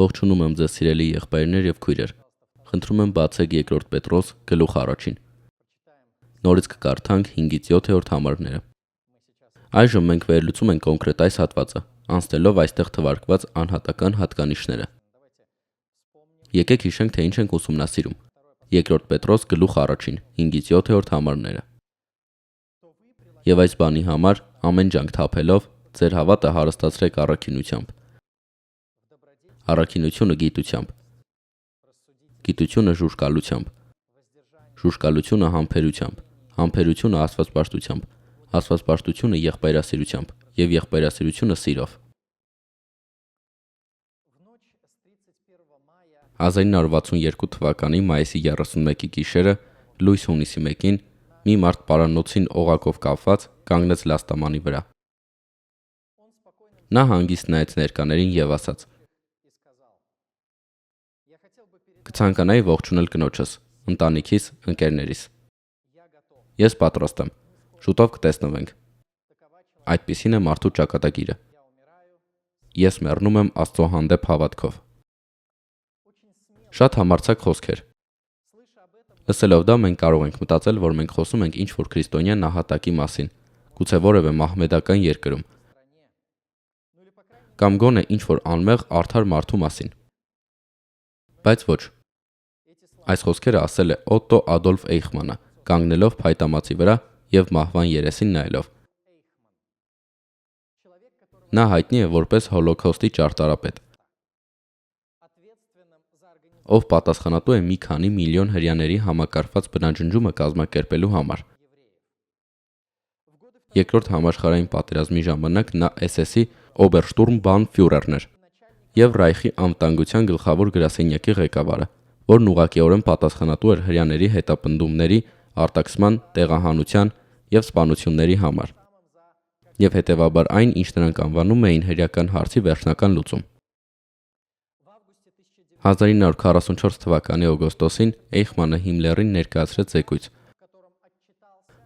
Ողջունում եմ ձեզ սիրելի եղբայրներ եւ քույրեր։ Խնդրում եմ բացեք 2 Պետրոս գլուխ 1-ին։ Նորից կկարդանք 5-ից 7-րդ համարները։ Այժմ մենք վերլուծում ենք կոնկրետ այս հատվածը, անցնելով այստեղ թվարկված անհատական հատկանիշները։ Եկեք հիշենք, թե ինչ ենք ուսումնասիրում։ 2 Պետրոս գլուխ 1-ին 5-ից 7-րդ համարները։ Եվ այս բանի համար ամեն ջանք թափելով ձեր հավատը հարստացրեք առաքինությամբ։ Առաքինությունը գիտությամբ, գիտությունը ժուժկալությամբ, ժուժկալությունը համբերությամբ, համբերությունը աստվածպաշտությամբ, աստվածպաշտությունը եղբայրասիրությամբ եւ եղբայրասիրությունը սիրով։ 1962 թվականի մայիսի 31-ի գիշերը լույս հունիսի 1-ին մի մարդ պարանոցին օղակով կապված կանգնեց լաստամանի վրա։ Նա հանգիստ նայեց ներկաներին եւ ասաց. Կցանկանայի ողջունել կնոջս, ընտանիքիս, ընկերներիս։ Ես պատրաստ եմ։ Շուտով կտեսնվենք։ Այդպիսին է մարդու ճակատագիրը։ Ես մեռնում եմ Աստծո հանդեպ հավատքով։ Շատ համարձակ խոսքեր։ Լսելով դա մենք կարող ենք մտածել, որ մենք խոսում ենք ինչ-որ քրիստոնյա նահատակի մասին, գուցե որևէ մահմեդական երկրում, կամ գոնե ինչ-որ անմեղ արդար մարդու մասին։ Բայց ոչ։ Այս խոսքերը ասել է Օտտո Ադոլֆ Էյխմանը, կանգնելով փայտամածի վրա եւ մահվան երեսին նայելով։ Նա հայտնի է որպես Հոլոքոստի ճարտարապետ, ով պատասխանատու է մի քանի միլիոն հրեաների համակարգված բնաջնջումը կազմակերպելու համար։ Երկրորդ համաշխարհային պատերազմի ժամանակ նա SS-ի Օբերշտուրմբանֆյուրերն էր եւ Ռայխի անվտանգության գլխավոր գրասենյակի ղեկավարը, որն ուղղակիորեն պատասխանատու էր հրեաների հետապնդումների, արտաքսման, տեղահանության եւ սպանությունների համար, եւ հետեւաբար այն, ինչ նրանք անվանում էին հրեական հարցի վերջնական լուծում։ 1944 թվականի օգոստոսին Էյխմանը Հիմլերին ներկայացրեց զեկույց,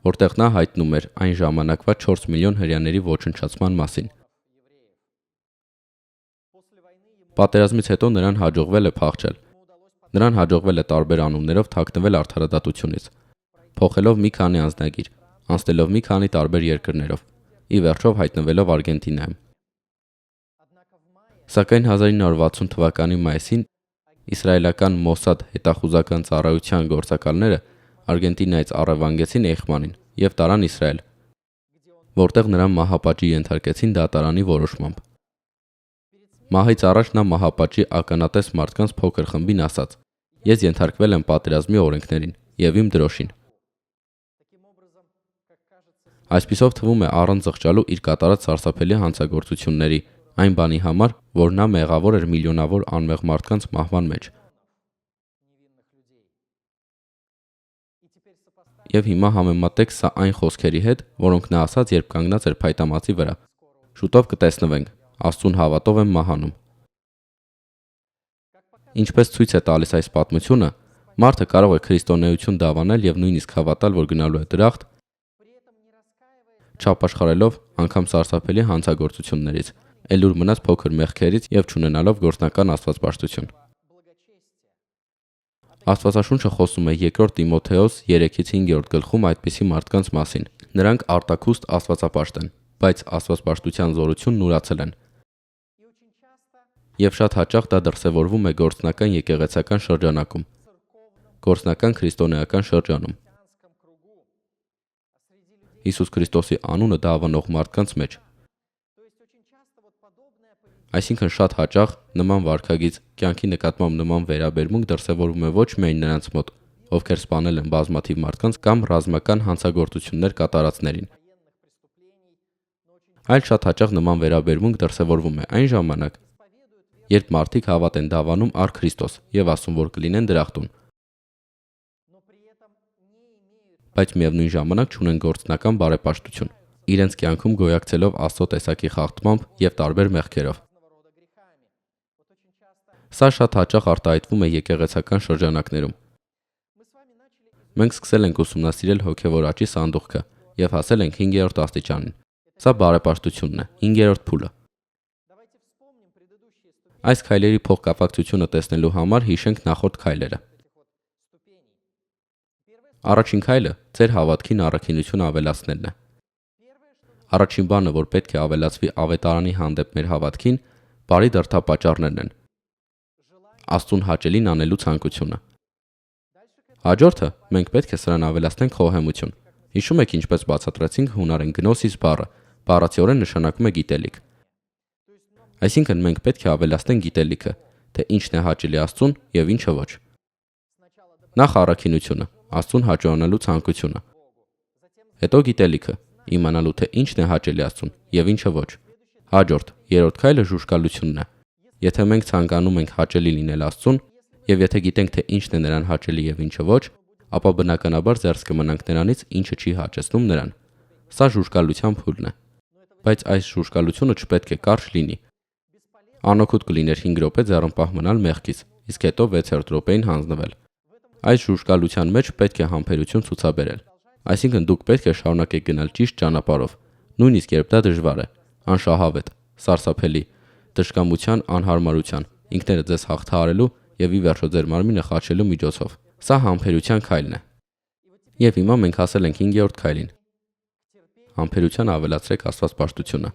որտեղ նա հայտնում էր այն ժամանակվա 4 միլիոն հրեաների ոչնչացման մասին։ Պատերազմից հետո նրան հաջողվել է փախչել։ Նրան հաջողվել է տարբեր անուններով թաքնվել արդարադատությունից, փոխելով մի քանի անձնագիր, անցնելով մի քանի տարբեր երկրներով, ի վերջով հայտնվելով Արգենտինայում։ Սակայն 1960 թվականի մայիսին իսրայելական Մոսադ հետախուզական ծառայության գործակալները Արգենտինայից առևանգեցին Էյխմանին եւ տարան Իսրայել, որտեղ նրան մահապատժի ենթարկեցին դատարանի որոշմամբ։ Մահից առաջ նա մահապատժի ականատես մարդկանց փոքր խմբին ասաց. Ես ենթարկվել եմ պատերազմի օրենքներին եւ իմ դրոշին։ Այսպիսով թվում է առանց զղջալու իր կատարած սարսափելի հանցագործությունների, այն բանի համար, որ նա մեղավոր էր միլիոնավոր անմեղ մարդկանց մահվան մեջ։ Եվ հիմա համեմատեք սա այն խոսքերի հետ, որոնք նա ասաց, երբ կանգնած էր փայտամածի վրա։ Շուտով կտեսնվենք, Աստծուն հավատով եմ մահանում։ Ինչպես ցույց է տալիս այս պատմությունը, մարդը կարող է քրիստոնեություն դավանել եւ նույնիսկ հավատալ, որ գնալու է դրախտ, չապաշխարելով անգամ սարսափելի հանցագործություններից, ելուր մնաց փոքր մեղքերից եւ չունենալով գործնական աստվածպաշտություն։ Աստվածաշունչը խոսում է 2 Տիմոթեոս 3-5 գլխում այդպիսի մարդկանց մասին։ Նրանք արտաքուստ աստվածապաշտ են, բայց աստվածպաշտության զորությունն ուրացել են։ Եվ շատ հաճախ դա դրսևորվում է գործնական եկեղեցական շրջանակում, գործնական քրիստոնեական շրջանում։ Հիսուս Քրիստոսի անունը դավանող մարդկանց մեջ։ Այսինքն շատ հաճախ նման վարքագիծ, կյանքի նկատմամբ նման վերաբերմունք դրսևորվում է ոչ միայն նրանց մոտ, ովքեր սպանել են բազմաթիվ մարդկանց կամ ռազմական հանցագործություններ կատարածներին, այլ շատ հաճախ նման վերաբերմունք դրսևորվում է այն ժամանակ, երբ մարդիկ հավատ են դավանում առ Քրիստոս եւ ասում, որ կլինեն դրախտուն, բայց միևնույն ժամանակ չունեն գործնական բարեպաշտություն, իրենց կյանքում գոյակցելով Աստծո տեսակի խախտմամբ եւ տարբեր մեղքերով։ Սա շատ հաճախ արտահայտվում է եկեղեցական շրջանակներում։ Մենք սկսել ենք ուսումնասիրել հոգևոր աճի սանդուղքը եւ հասել ենք 5-րդ աստիճանին։ Սա բարեպաշտությունն է, 5-րդ փուլը։ Այս քայլերի փոխկապակցությունը տեսնելու համար հիշենք նախորդ քայլերը։ Առաջին քայլը ձեր հավատքին առաքինություն ավելացնելն է։ Առաջին բանը, որ պետք է ավելացվի ավետարանի հանդեպ մեր հավատքին, բարի դրդապատճառներն են։ Աստծուն հաճելին անելու ցանկությունը։ Հաջորդը մենք պետք է սրան ավելացնենք խոհեմություն։ Հիշում եք ինչպես բացատրեցինք հունարեն գնոսիս բառը, բառացիորեն նշանակում է գիտելիք։ Այսինքն մենք պետք է ավելացնենք գիտելիքը, թե ինչն է հաճելի Աստծուն եւ ինչը ոչ։ Նախ առաքինությունը, Աստծուն հաճոյանալու ցանկությունը։ Հետո գիտելիքը, իմանալու թե ինչն է հաճելի Աստծուն եւ ինչը ոչ։ Հաջորդ, երրորդ քայլը ժուժկալությունն է։ Եթե մենք ցանկանում ենք հաճելի լինել Աստծուն, եւ եթե գիտենք թե ինչն է նրան հաճելի եւ ինչը ոչ, ապա բնականաբար ձեռս կմնանք նրանից, ինչը չի հաճեցնում նրան։ Սա ժուժկալության փուլն է։ Բայց այս ժուժկալությունը չպետք է կարճ լինի։ Անօգուտ կլիներ 5 րոպե ձեռնպահ մնալ մեղքից, իսկ հետո 6-րդ րոպեին հանձնվել։ Այս ժուժկալության մեջ պետք է համբերություն ցուցաբերել։ Այսինքն դուք պետք է շարունակեք գնալ ճիշտ ճանապարհով, նույնիսկ երբ դա դժվար է, անշահավետ, սարսափելի, դժկամության, անհարմարության, ինքներդ ձեզ հաղթահարելու եւ ի վերջո ձեր մարմինը խաչելու միջոցով։ Սա համբերության քայլն է։ Եվ հիմա մենք հասել ենք 5-րդ քայլին։ Համբերության ավելացրեք աստվածպաշտությունը։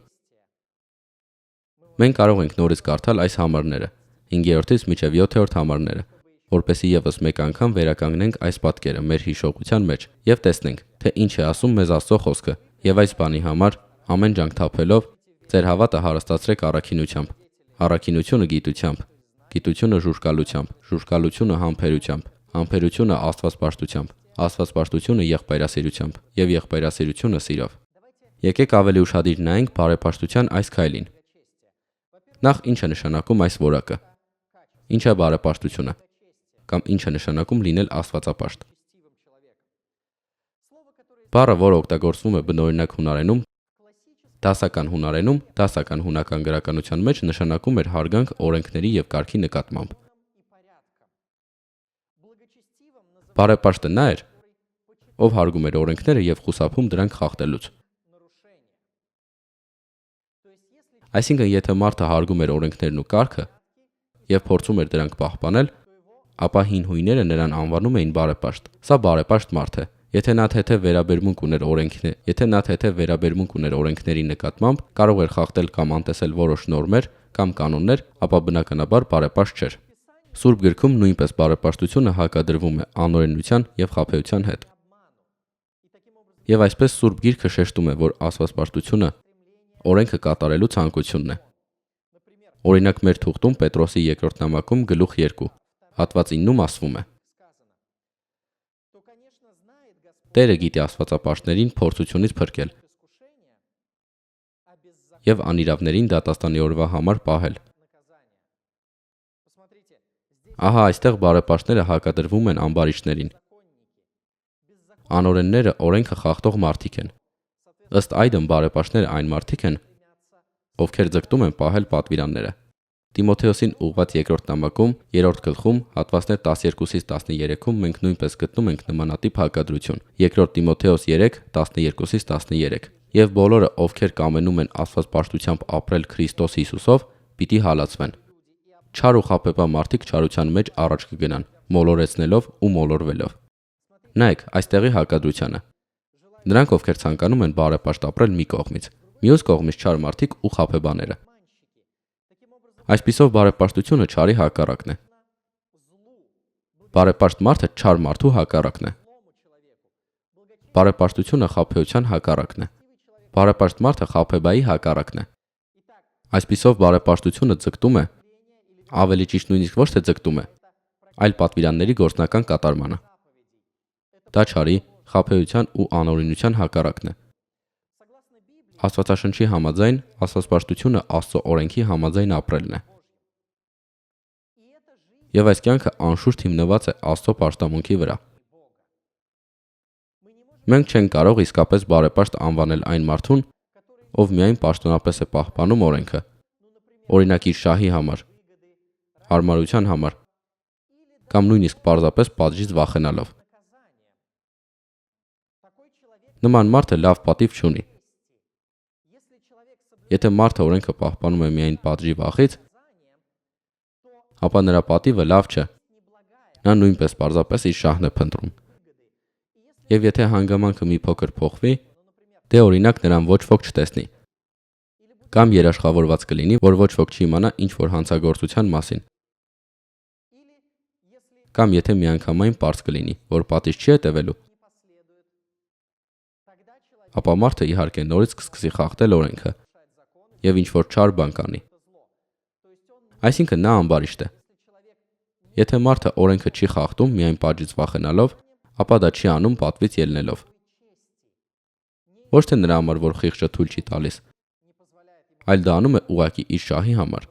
Մենք կարող ենք նորից կարդալ այս համարները, 5-ից մինչև 7-րդ համարները, որպեսզի եւս մեկ անգամ վերականգնենք այս պատկերը մեր հիշողության մեջ եւ տեսնենք, թե ինչ է ասում մեզ Աստծո խոսքը, եւ այս բանի համար ամեն ջանք թափելով ձեր հավատը հարստացրեք առաքինությամբ, առաքինությունը գիտությամբ, գիտությունը ժուժկալությամբ, ժուժկալությունը համբերությամբ, համբերությունը աստվածպաշտությամբ, աստվածպաշտությունը եղբայրասիրությամբ եւ եղբայրասիրությունը սիրով։ Եկեք ավելի ուշադիր նայենք բարեպաշտության այս քայլին։ Նախ ինչ է նշանակում այս որակը։ Ինչ է բարեպաշտությունը, կամ ինչ է նշանակում լինել աստվածապաշտ։ Բառը, որը օգտագործվում է բնօրինակ հունարենում, դասական հունարենում, դասական հունական գրականության մեջ նշանակում էր հարգանք օրենքների եւ կարգի նկատմամբ։ Բարեպաշտը նա էր, ով հարգում էր օրենքները եւ խուսափում դրանք խախտելուց։ Այսինքն, եթե մարդը հարգում էր օրենքներն ու կարգը եւ փորձում էր դրանք պահպանել, ապա հին հույները նրան անվանում էին բարեպաշտ։ Սա բարեպաշտ մարդ է։ Եթե նա թեթև վերաբերմունք ուներ օրենքների նկատմամբ, կարող էր խախտել կամ անտեսել որոշ նորմեր կամ կանոններ, ապա բնականաբար բարեպաշտ չէր։ Սուրբ գրքում նույնպես բարեպաշտությունը հակադրվում է անօրենության եւ խաբեության հետ։ Եվ այսպես Սուրբ Գիրքը շեշտում է, որ աստվածպաշտությունը օրենքը կատարելու ցանկությունն է։ Օրինակ մեր թուղթում Պետրոսի 2-րդ նամակում գլուխ 2, հատված 9-ում ասվում է. Տերը գիտի աստվածապաշտներին փորձությունից փրկել եւ անիրավներին դատաստանի օրվա համար պահել։ Ահա այստեղ բարեպաշտները հակադրվում են ամբարիշտներին։ Անօրենները օրենքը խախտող մարդիկ են։ Ըստ այդմ բարեպաշտները այն մարդիկ են, ովքեր ձգտում են պահել պատվիրանները։ Տիմոթեոսին ուղղված 2-րդ նամակում 3-րդ գլխում հատվածներ 12-ից 13-ում մենք նույնպես գտնում ենք նմանատիպ հակադրություն։ 2 Տիմոթեոս 3:12-ից 13։ Եվ բոլորը, ովքեր կամենում են աստվածպաշտությամբ ապրել Քրիստոս Հիսուսով, պիտի հալածվեն։ Չար ու խաբեբա մարդիկ չարության մեջ առաջ կգնան, մոլորեցնելով ու մոլորվելով։ Նայեք այստեղի հակադրությանը։ Նրանք, ովքեր ցանկանում են բարեպաշտ ապրել մի կողմից, մյուս կողմից չար մարդիկ ու խաբեբաները։ Այսպիսով բարեպաշտությունը չարի հակառակն է։ Բարեպաշտ մարդը չար մարդու հակառակն է։ Բարեպաշտությունը խաբեության հակառակն է։ Բարեպաշտ մարդը խաբեբայի հակառակն է։ Այսպիսով բարեպաշտությունը ձգտում է, ավելի ճիշտ նույնիսկ ոչ թե ձգտում է, այլ պատվիրանների գործնական կատարմանը։ Դա չարի, խաբեության ու անօրենության հակառակն է։ Աստվածաշնչի համաձայն աստվածպաշտությունը Աստծո օրենքի համաձայն ապրելն է։ Եվ այս կյանքը անշուշտ հիմնված է Աստծո պաշտամունքի վրա։ Մենք չենք կարող իսկապես բարեպաշտ անվանել այն մարդուն, ով միայն պաշտոնապես է պահպանում օրենքը, օրինակ իր շահի համար, հարմարության համար, կամ նույնիսկ պարզապես պատժից վախենալով։ Նման մարդը լավ պատիվ չունի։ Եթե մարդը օրենքը պահպանում է միայն պատժի վախից, ապա նրա պատիվը լավ չէ։ Նա նույնպես պարզապես իր շահն է փնտրում։ Եվ եթե հանգամանքը մի փոքր փոխվի, դե օրինակ նրան ոչ ոք չտեսնի։ Կամ երաշխավորված կլինի, որ ոչ ոք չի իմանա ինչ որ հանցագործության մասին։ Կամ եթե միանգամայն պարզ կլինի, որ պատիժ չի հետևելու, ապա մարդը իհարկե նորից կսկսի խախտել օրենքը եւ ինչ որ չար բան կանի։ Այսինքն նա ամբարիշտ է։ Եթե մարդը օրենքը չի խախտում միայն պատժից վախենալով, ապա դա չի անում պատվից ելնելով։ Ոչ թե նրա համար, որ խիղճը թույլ չի տալիս, այլ դա անում է ուղղակի իր շահի համար։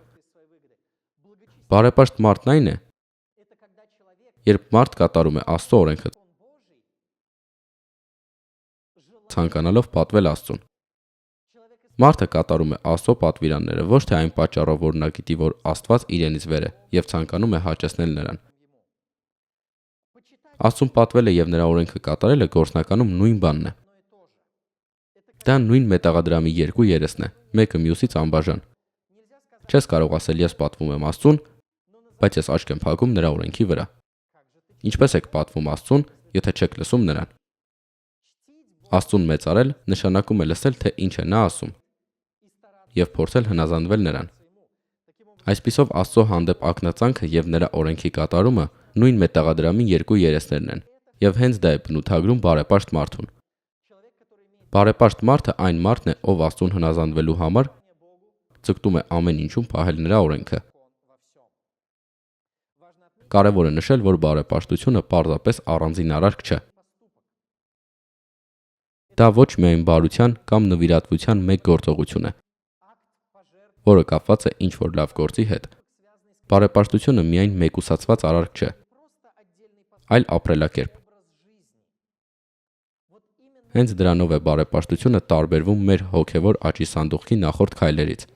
Բարեպաշտ մարդն այն է, երբ մարդ կատարում է Աստծո օրենքը, ցանկանալով պատվել Աստծուն։ Մարդը կատարում է Աստծո պատվիրանները ոչ թե այն պատճառով, որ նա գիտի, որ Աստված իրենից վեր է եւ ցանկանում է հաճեսնել նրան։ Աստծուն պատվելը եւ նրա օրենքը կատարելը գործնականում նույն բանն է։ Դա նույն մետաղադրամի երկու երեսն է, մեկը մյուսից անբաժան։ Չես կարող ասել ես պատվում եմ Աստծուն, բայց ես աչք եմ փակում նրա օրենքի վրա։ Ինչպես եք պատվում Աստծուն, եթե չեք լսում նրան։ Աստծուն մեծարել նշանակում է լսել, թե ինչ է նա ասում, եւ փորձել հնազանդվել նրան։ Այսպիսով Աստծո հանդեպ ակնածանքը եւ նրա օրենքի կատարումը նույն մետաղադրամի երկու երեսներն են, եւ հենց դա է բնութագրում բարեպաշտ մարդուն։ Բարեպաշտ մարդը այն մարդն է, ով Աստծուն հնազանդվելու համար ցկտում է ամեն ինչում պահել նրա օրենքը։ Կարևոր է նշել, որ բարեպաշտությունը պարզապես առանձին արարք չէ։ Դա ոչ միայն բարության կամ նվիրատվության մեկ գործողություն է, որը կապված է ինչ որ լավ գործի հետ։ Բարեպաշտությունը միայն մեկուսացված արարք չէ, այլ ապրելակերպ։ Հենց դրանով է բարեպաշտությունը տարբերվում մեր հոգևոր աճի սանդուղքի նախորդ քայլերից։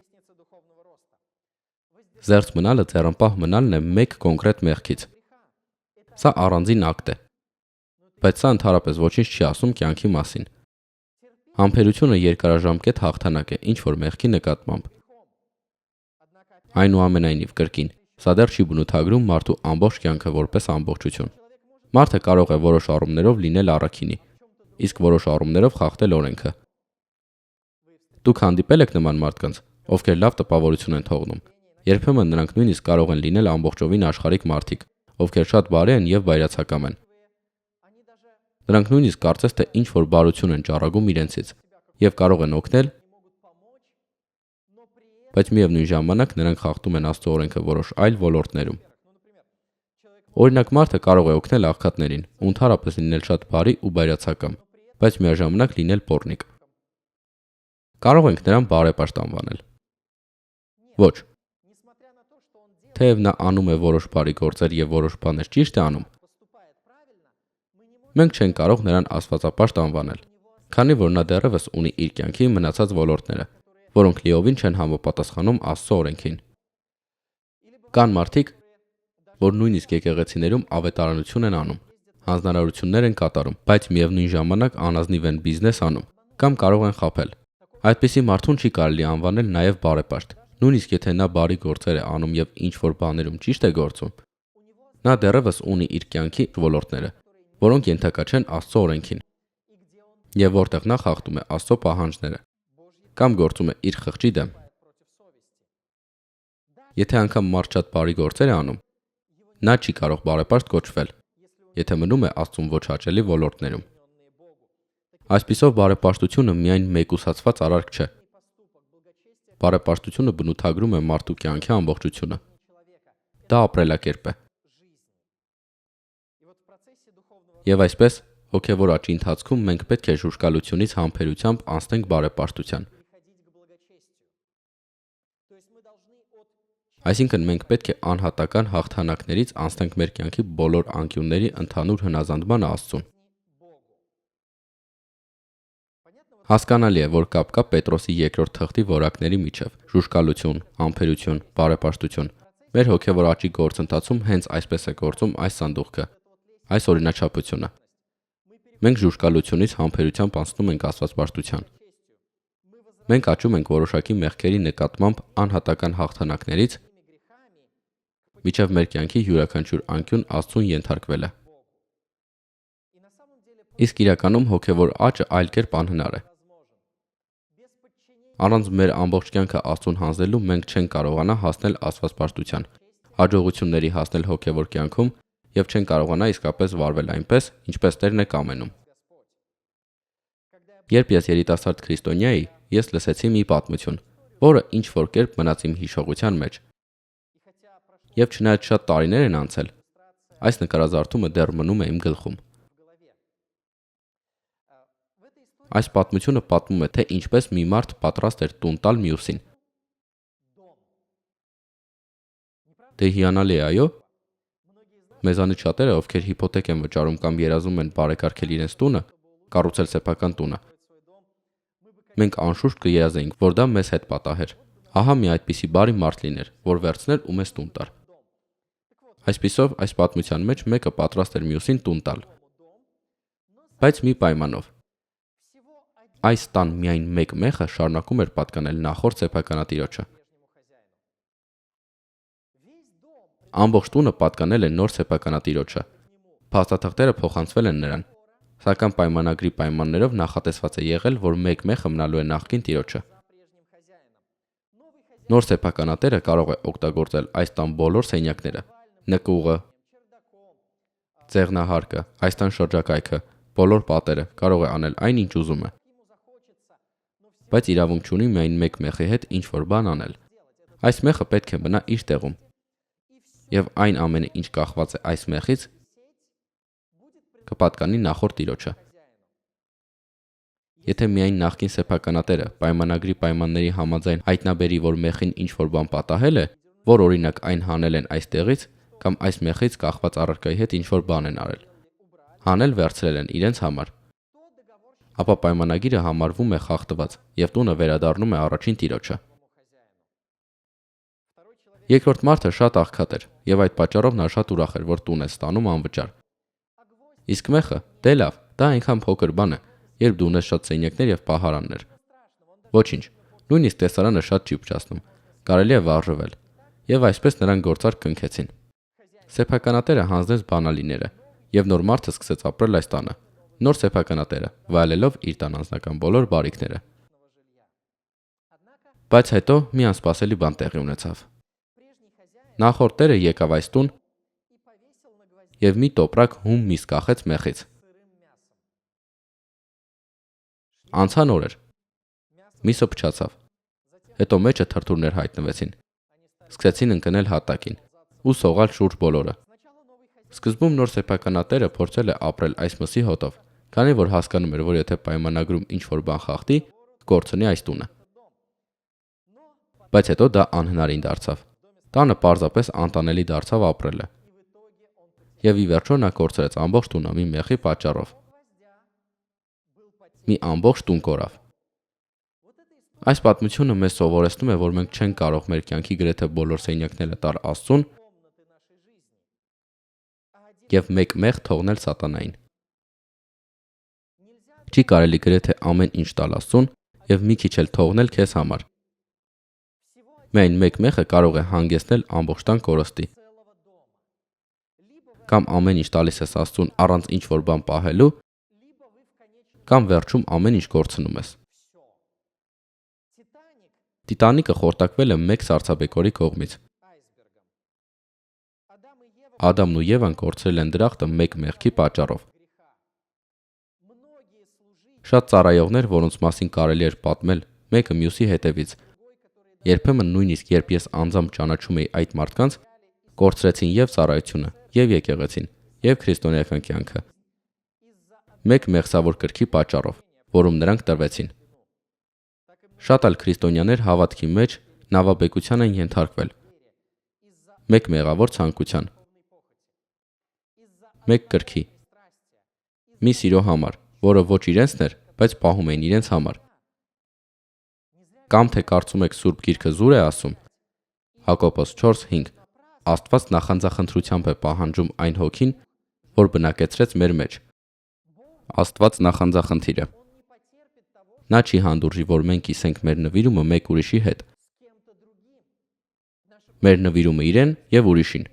Զերծ մնալը ձեռնպահ մնալն է մեկ կոնկրետ մեղքից։ Սա առանձին ակտ է, բայց սա ընդհանրապես ոչինչ չի ասում կյանքի մասին։ Համբերությունը երկարաժամկետ հաղթանակ է ինչ որ մեղքի նկատմամբ։ Այնուամենայնիվ կրկին, սա դեռ չի բնութագրում մարդու ամբողջ կյանքը որպես ամբողջություն։ Մարդը կարող է որոշ առումներով լինել առաքինի, իսկ որոշ առումներով խախտել օրենքը։ Դուք հանդիպել եք նման մարդկանց, ովքեր լավ տպավորություն են թողնում։ Երբեմն նրանք նույնիսկ կարող են լինել ամբողջովին աշխարհիկ մարդիկ, ովքեր շատ բարի են եւ վայրացակամ են։ Նրանք նույնիսկ կարծես թե ինչ որ բարություն են ճառագում իրենցից եւ կարող են օգնել, բայց միևնույն ժամանակ նրանք խախտում են Աստծո օրենքը որոշ այլ ոլորտներում։ Օրինակ մարդը կարող է օգնել աղքատներին, ու ընդհանրապես լինել շատ բարի ու վայրացակամ, բայց միաժամանակ լինել պոռնիկ։ Կարող ենք նրան բարեպաշտ անվանել։ Ոչ։ Թեև նա անում է որոշ բարի գործեր եւ որոշ բաներ ճիշտ է անում, մենք չենք կարող նրան աստվածապաշտ անվանել, քանի որ նա դեռևս ունի իր կյանքի մնացած ոլորտները, որոնք լիովին չեն համապատասխանում Աստծո օրենքին։ Կան մարդիկ, որ նույնիսկ եկեղեցիներում ավետարանություն են անում, հանձնարարություններ են կատարում, բայց միևնույն ժամանակ անազնիվ են բիզնես անում կամ կարող են խաբել։ Այդպիսի մարդուն չի կարելի անվանել նաև բարեպաշտ, նույնիսկ եթե նա բարի գործեր է անում եւ ինչ որ բաներում ճիշտ է գործում։ Նա դեռևս ունի իր կյանքի ոլորտները, որոնք ենթակա չեն Աստծո օրենքին, եւ որտեղ նա խախտում է Աստծո պահանջները կամ գործում է իր խղճի դեմ։ Եթե անգամ մարդ շատ բարի գործեր է անում, նա չի կարող բարեպաշտ կոչվել, եթե մնում է Աստծուն ոչ հաճելի ոլորտներում։ Այսպիսով բարեպաշտությունը միայն մեկուսացված արարք չէ։ Բարեպաշտությունը բնութագրում է մարդու կյանքի ամբողջությունը։ Դա ապրելակերպ է։ Եվ այսպես, հոգևոր աճի ընթացքում մենք պետք է ժուժկալությունից համբերությամբ անցնենք բարեպաշտության։ Այսինքն մենք պետք է անհատական հաղթանակներից անցնենք մեր կյանքի բոլոր անկյունների ընդհանուր հնազանդման Աստծուն։ Հասկանալի է, որ կապ կա Պետրոսի երկրորդ թղթի որակների միջև՝ ժուժկալություն, համբերություն, բարեպաշտություն։ Մեր հոգևոր աճի գործընթացում հենց այսպես է գործում այս սանդուղքը, այս օրինաչափությունը։ Մենք ժուժկալությունից համբերությամբ անցնում ենք աստվածպաշտության։ Մենք աճում ենք որոշակի մեղքերի նկատմամբ անհատական հաղթանակներից, մինչև մեր կյանքի յուրաքանչյուր անկյուն Աստծուն ենթարկվելը։ Իսկ իրականում հոգևոր աճը այլ կերպ անհնար է։ Առանց մեր ամբողջ կյանքը Աստծուն հանձնելու մենք չենք կարողանա հասնել աստվածպաշտության, հաջողությունների հասնել հոգևոր կյանքում եւ չենք կարողանա իսկապես վարվել այնպես, ինչպես Տերն է կամենում։ Երբ ես երիտասարդ քրիստոնյա էի, ես լսեցի մի պատմություն, որը ինչ որ կերպ մնաց իմ հիշողության մեջ։ Եվ չնայած շատ տարիներ են անցել, այս նկարազարդումը դեռ մնում է իմ գլխում։ Այս պատմությունը պատմում է, թե ինչպես մի մարդ պատրաստ էր տուն տալ մյուսին։ Դե հիանալի է, այո։ Մեզանից շատերը, ովքեր հիփոթեք են վճարում կամ երազում են բարեկարգել իրենց տունը, կառուցել սեփական տունը, մենք անշուշտ կերազեինք, որ դա մեզ հետ պատահեր։ Ահա մի այդպիսի բարի մարդ լիներ, որ վերցներ ու մեզ տուն տար։ Այսպիսով, այս պատմության մեջ մեկը պատրաստ էր մյուսին տուն տալ։ Բայց մի պայմանով։ Այս տան միայն մեկ մեխը շարունակում էր պատկանել նախորդ սեփականատիրոջը։ Ամբողջ տունը պատկանել է նոր սեփականատիրոջը։ Փաստաթղթերը փոխանցվել են նրան, սակայն պայմանագրի պայմաններով նախատեսված է եղել, որ մեկ մեխը մնալու է նախկին տիրոջը։ Նոր սեփականատերը կարող է օգտագործել այս տան բոլոր սենյակները, նկուղը, ձեղնահարկը, այս տան շրջակայքը, բոլոր պատերը, կարող է անել այն, ինչ ուզում է։ Բայց իրավունք չունի միայն մեկ մեխի հետ ինչ-որ բան անել։ Այս մեխը պետք է մնա իր տեղում։ Եվ այն ամենը, ինչ կախված է այս մեխից, կպատկանի նախորդ տիրոջը։ Եթե միայն նախկին սեփականատերը պայմանագրի պայմանների համաձայն հայտնաբերի, որ մեխին ինչ-որ բան պատահել է, որ օրինակ այն հանել են այստեղից, կամ այս մեխից կախված առարկայի հետ ինչ-որ բան են արել, հանել վերցրել են իրենց համար, ապա պայմանագիրը համարվում է խախտված եւ տունը վերադառնում է առաջին տիրոջը։ Երկրորդ մարդը շատ աղքատ էր եւ այդ պատճառով նա շատ ուրախ էր, որ տուն է ստանում անվճար։ Իսկ մեխը, դե լավ, դա այնքան փոքր բան է, երբ դու ունես շատ սենյակներ եւ պահարաններ։ Ոչինչ, նույնիսկ տեսարանը շատ չի փչացնում, կարելի է վարժվել։ Եվ այսպես նրանք գործարք կնքեցին։ Սեփականատերը հանձնեց բանալիները եւ նոր մարդը սկսեց ապրել այս տանը։ Նոր սեփականատերը, վայելելով իր տան անձնական բոլոր բարիքները։ Բայց հետո մի անսպասելի բան տեղի ունեցավ։ Նախորդ տերը եկավ այս տուն եւ մի տոպրակ հում միս կախեց մեխից։ Անցան օրեր։ Միսը փչացավ։ Հետո մեջը թրթուրներ հայտնվեցին։ Սկսեցին ընկնել հատակին ու սողալ շուրջ բոլորը։ Սկզբում նոր սեփականատերը փորձել է ապրել այս մսի հոտով, քանի որ հասկանում էր, որ եթե պայմանագրում ինչ-որ բան խախտի, կորցնի այս տունը։ Բայց հետո դա անհնարին դարձավ։ Տանը պարզապես անտանելի դարձավ ապրելը։ Եվ ի վերջո նա կորցրեց ամբողջ տունը մի մեխի պատճառով։ Մի ամբողջ տուն կորավ։ Այս պատմությունը մեզ սովորեցնում է, որ մենք չենք կարող մեր կյանքի գրեթե բոլոր սենյակները տալ Աստծուն եւ մեկ մեխ թողնել սատանային։ Չի կարելի գրեթե ամեն ինչ տալ Աստծուն եւ մի քիչ էլ թողնել քեզ համար։ Միայն մեկ մեխը կարող է հանգեցնել ամբողջ տան կորստի։ Կամ ամեն ինչ տալիս ես Աստծուն առանց ինչ-որ բան պահելու, կամ վերջում ամեն ինչ կորցնում ես։ Տիտանիկը խորտակվել է մեկ սառցաբեկորի կողմից։ Ադամն ու Եվան կորցրել են դրախտը մեկ մեղքի պատճառով։ Շատ ծառայողներ, որոնց մասին կարելի էր պատմել, մեկը մյուսի հետևից։ Երբեմն նույնիսկ երբ ես անձամբ ճանաչում էի այդ մարդկանց, կորցրեցին եւ ծառայությունը, եւ եկեղեցին, եւ քրիստոնեական կյանքը։ Մեկ մեղսավոր կրքի պատճառով, որում նրանք տրվեցին։ Շատ այլ քրիստոնյաներ հավատքի մեջ նավաբեկության են ենթարկվել։ Մեկ մեղավոր ցանկության։ Մեկ կրքի։ Մի սիրո համար, որը ոչ իրենցն էր, բայց պահում էին իրենց համար։ Կամ թե կարծում եք Սուրբ Գիրքը զուր է ասում։ Հակոբոս 4:5 Աստված նախանձախնդրությամբ է պահանջում այն հոգին, որ բնակեցրեց մեր մեջ։ Աստված նախանձախնդիր է։ Նա չի հանդուրժի, որ մենք կիսենք մեր նվիրումը մեկ ուրիշի հետ։ Մեր նվիրումը իրեն եւ ուրիշին։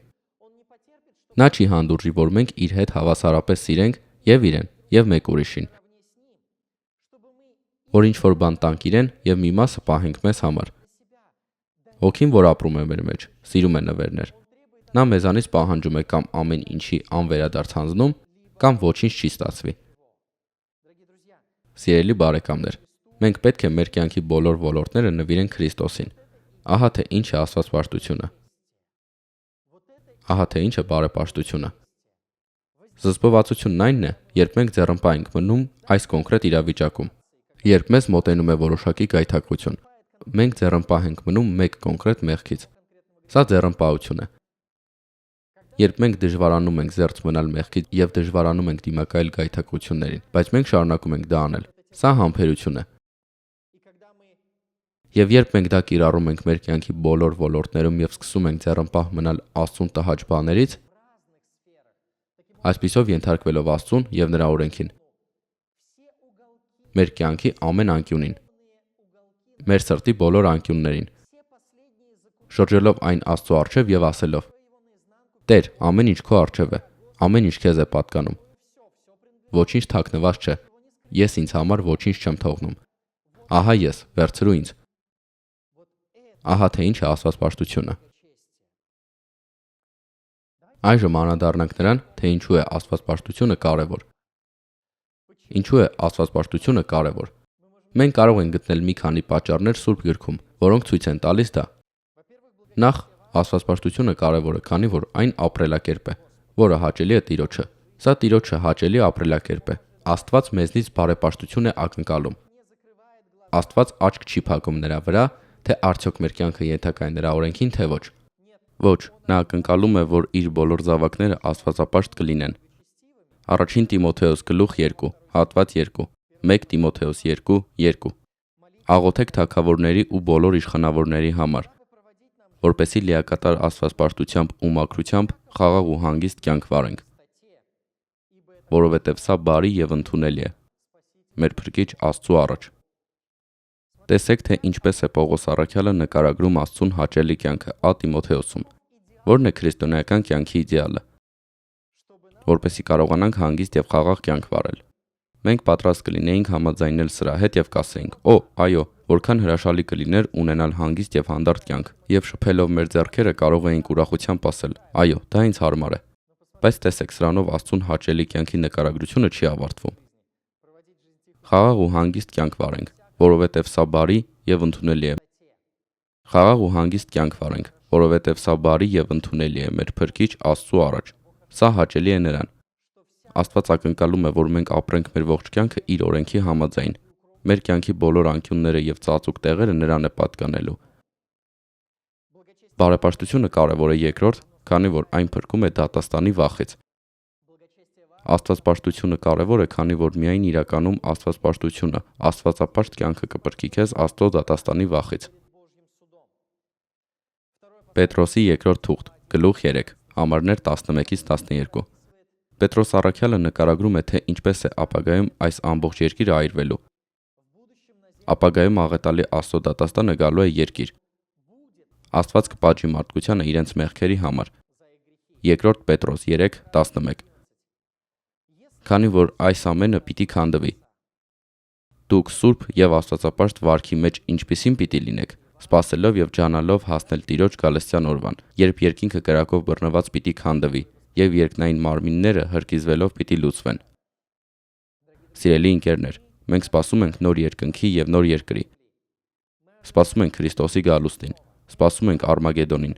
Նա չի հանդուրժի, որ մենք իր հետ հավասարապես սիրենք եւ իրեն եւ մեկ ուրիշին։ Որ ինչ որ բան տանք իրեն եւ մի մասը պահենք մեզ համար։ Հոգին, որ ապրում է մեր մեջ, սիրում է նվերներ։ Նա մեզանից պահանջում է կամ ամեն ինչի անվերադարձ հանձնում, կամ ոչինչ չի ստացվի։ Սիրելի բարեկամներ, մենք պետք է մեր կյանքի բոլոր ոլորտները նվիրենք Քրիստոսին։ Ահա թե ինչ է աստվածպաշտությունը։ Ահա թե ինչ է բարեպաշտությունը։ Զսպվածությունն այնն է, երբ մենք ձեռնպահ ենք մնում այս կոնկրետ իրավիճակում։ Երբ մեզ մոտենում է որոշակի գայթակղություն, մենք ձեռնպահ ենք մնում մեկ կոնկրետ մեղքից։ Սա ձեռնպահություն է։ Երբ մենք դժվարանում ենք զերծ մնալ մեղքից եւ դժվարանում ենք դիմակայել գայթակղություններին, բայց մենք շարունակում ենք դա անել, սա համբերություն է։ Եվ երբ մենք դա կիրառում ենք մեր կյանքի բոլոր ոլորտներում եւ սկսում ենք ձեռնպահ մնալ Աստծուն տհաճ բաներից, այսպիսով ենթարկվելով Աստծուն եւ նրա օրենքին, մեր կյանքի ամեն անկյունին, մեր սրտի բոլոր անկյուններին, շրջելով այն Աստծո առջև եւ ասելով. Տեր, ամեն ինչ քո առջև է, ամեն ինչ քեզ է պատկանում։ Ոչինչ թաքնված չէ։ Ես ինձ համար ոչինչ չեմ թողնում։ Ահա ես, վերցրու ինձ։ Ահա թե ինչ է աստվածպաշտությունը։ Այժմ անդրադառնանք նրան, թե ինչու է աստվածպաշտությունը կարևոր։ Ինչու է աստվածպաշտությունը կարևոր։ Մենք կարող ենք գտնել մի քանի պատճառներ Սուրբ Գրքում, որոնք ցույց են տալիս դա։ Նախ, աստվածպաշտությունը կարևոր է, քանի որ այն ապրելակերպ է, որը հաճելի է Տիրոջը։ Սա Տիրոջը հաճելի ապրելակերպ է։ Աստված մեզնից բարեպաշտություն է ակնկալում։ Աստված աչք չի փակում նրա վրա, թե արդյոք մեր կյանքը ենթակա է նրա օրենքին, թե ոչ։ Ոչ, նա ակնկալում է, որ իր բոլոր զավակները աստվածապաշտ կլինեն։ Առաջին Տիմոթեոս 2, հատված 2, 1 Տիմոթեոս 2:2 Աղոթեք թագավորների ու բոլոր իշխանավորների համար, որպեսզի լիակատար աստվածպաշտությամբ ու մաքրությամբ խաղաղ ու հանգիստ կյանք վարենք, որովհետև սա բարի եւ ընդունելի է մեր Փրկիչ Աստծու առաջ։ Տեսեք, թե ինչպես է Պողոս առաքյալը նկարագրում Աստծուն հաճելի կյանքը Ա Տիմոթեոսում, որն է քրիստոնեական կյանքի իդեալը, որպեսզի կարողանանք հանգիստ եւ խաղաղ կյանք վարել։ Մենք պատրաստ կլինեինք համաձայնել սրա հետ եւ կասեինք. «Օ, այո, որքան հրաշալի կլիներ ունենալ հանգիստ եւ հանդարտ կյանք», եւ շփելով մեր ձեռքերը կարող էինք ուրախությամբ ասել. «Այո, դա ինձ հարմար է»։ Բայց տեսեք, սրանով Աստծուն հաճելի կյանքի նկարագրությունը չի ավարտվում։ Խաղաղ ու հանգիստ կյանք վարենք, որովհետև սա բարի եւ ընդունելի է։ Խաղաղ ու հանգիստ կյանք վարենք, որովհետև սա բարի եւ ընդունելի է մեր Փրկիչ Աստծու առաջ։ Սա հաճելի է նրան։ Աստված ակնկալում է, որ մենք ապրենք մեր ողջ կյանքը իր օրենքի համաձայն։ Մեր կյանքի բոլոր անկյունները եւ ծածուկ տեղերը նրան է պատկանելու։ Բարեպաշտությունը կարևոր է երկրորդ, քանի որ այն փրկում է դատաստանի վախից։ Աստվածպաշտությունը կարևոր է, քանի որ միայն իրականում աստվածպաշտությունը, աստվածապաշտ կյանքը կփրկի քեզ Աստծո դատաստանի վախից։ Պետրոսի երկրորդ թուղթ, գլուխ 3, համարներ 11-12 Պետրոս առաքյալը նկարագրում է, թե ինչպես է ապագայում այս ամբողջ երկիրը այրվելու։ Ապագայում աղետալի Աստծո դատաստանը գալու է երկիր։ Աստված կպատժի մարդկությանը իրենց մեղքերի համար։ Երկրորդ Պետրոս 3:11 Քանի որ այս ամենը պիտի քանդվի։ Դուք սուրբ եւ աստվածապաշտ վարքի մեջ ինչպիսին պիտի լինեք, սպասելով եւ ջանալով հասնել Տիրոջ գալստյան օրվան, երբ երկինքը կրակով բռնված պիտի քանդվի եւ երկնային մարմինները հրկիզվելով պիտի լուծվեն։ Սիրելի ընկերներ, մենք սպասում ենք նոր երկնքի եւ նոր երկրի։ Սպասում ենք Քրիստոսի գալուստին, սպասում ենք Արմագեդոնին։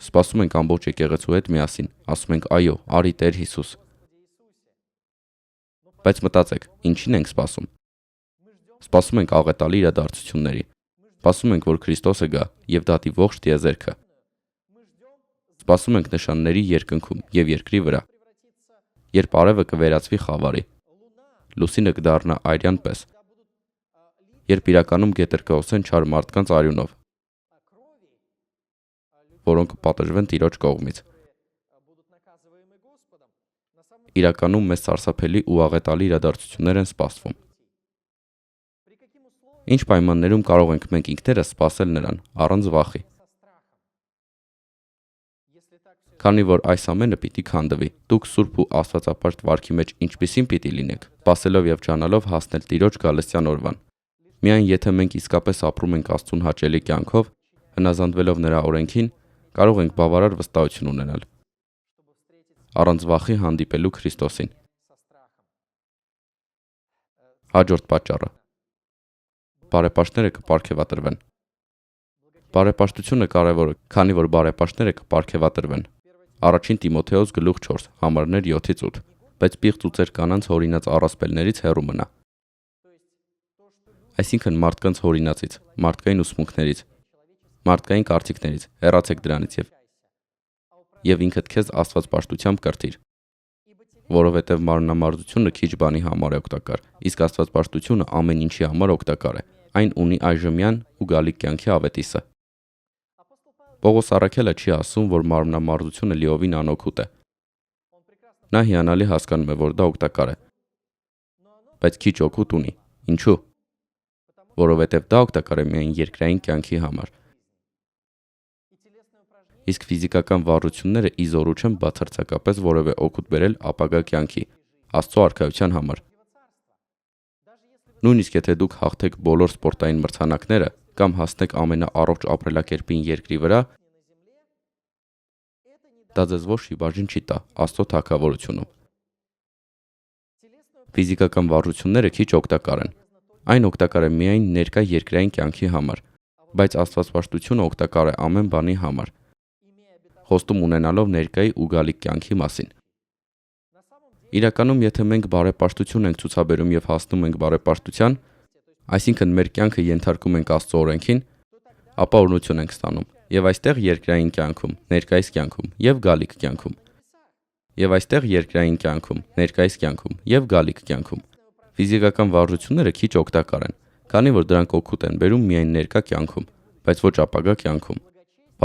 Սպասում ենք ամբողջ եկեղեցու հետ միասին, ասում ենք այո, արի Տեր Հիսուս։ Բայց մտածեք, ինչին ենք սպասում։ Սպասում ենք աղետալի իրադարձությունների։ Սպասում ենք, որ Քրիստոսը գա եւ դատի ողջ տիեզերքը։ Սպասում ենք նշանների երկնքում եւ երկրի վրա, երբ արևը կվերածվի խավարի, լուսինը կդառնա արյան պես, երբ իրականում գետեր կհոսեն չար մարդկանց արյունով, որոնք կպատժվեն Տիրոջ կողմից։ իրականում մեզ սարսափելի ու աղետալի իրադարձություններ են սպասվում։ Ինչ պայմաններում կարող ենք մենք ինքներս սպասել նրան առանց վախի։ Քանի որ այս ամենը պիտի քանդվի, դուք սուրբ ու աստվածապաշտ վարքի մեջ ինչպիսին պիտի լինեք, սպասելով եւ ճանալով հասնել Տիրոջ գալստյան օրվան։ Միայն եթե մենք իսկապես ապրում ենք Աստծուն հաճելի կյանքով, հնազանդվելով նրա օրենքին, կարող ենք բավարար վստահություն ունենալ առանց վախի հանդիպելու Քրիստոսին։ Հաջորդ պատճառը. բարեպաշտները կպարգևատրվեն։ Բարեպաշտությունը կարևոր է, քանի որ բարեպաշտները կպարգևատրվեն։ Առաջին Տիմոթեոս գլուխ 4, համարներ 7-8, բայց պիղծ ու ծեր կանանց հորինած առասպելներից հեռու մնա։ Այսինքն մարդկանց հորինածից, մարդկային ուսմունքներից, մարդկային կարծիքներից, հեռացեք դրանից եւ ինքդ քեզ աստվածպաշտությամբ կրթիր, որովհետեւ մարմնամարզությունը քիչ բանի համար է օգտակար, իսկ աստվածպաշտությունը ամեն ինչի համար օգտակար է, այն ունի այժմյան ու գալիք կյանքի ավետիսը։ Պողոս առաքյալը չի ասում, որ մարմնամարզությունը լիովին անօգուտ է։ Նա հիանալի հասկանում է, որ դա օգտակար է, բայց քիչ օգուտ ունի։ Ինչու՞։ Որովհետև դա օգտակար է միայն երկրային կյանքի համար։ Իսկ ֆիզիկական վարժությունները ի զորու չեն բացարձակապես որևէ օգուտ բերել ապագա կյանքի, Աստծո արքայության համար։ Նույնիսկ եթե դուք հաղթեք բոլոր սպորտային մրցանակները կամ հասնեք ամենաառողջ ապրելակերպին երկրի վրա, դա ձեզ ոչ մի բաժին չի տա Աստծո թագավորությունում։ Ֆիզիկական վարժությունները քիչ օգտակար են։ Այն օգտակար է միայն ներկա երկրային կյանքի համար, բայց աստվածպաշտությունը օգտակար է ամեն բանի համար, խոստում ունենալով ներկայի ու գալիք կյանքի մասին։ Իրականում, եթե մենք բարեպաշտություն ենք ցուցաբերում եւ հասնում ենք բարեպաշտության, այսինքն մեր կյանքը ենթարկում ենք Աստծո օրենքին, ապա օրհնություն ենք ստանում եւ այստեղ երկրային կյանքում, ներկայիս կյանքում եւ գալիք կյանքում, եւ այստեղ երկրային կյանքում, ներկայիս կյանքում եւ գալիք կյանքում։ Ֆիզիկական վարժությունները քիչ օգտակար են, քանի որ դրանք օգուտ են բերում միայն ներկա կյանքում, բայց ոչ ապագա կյանքում։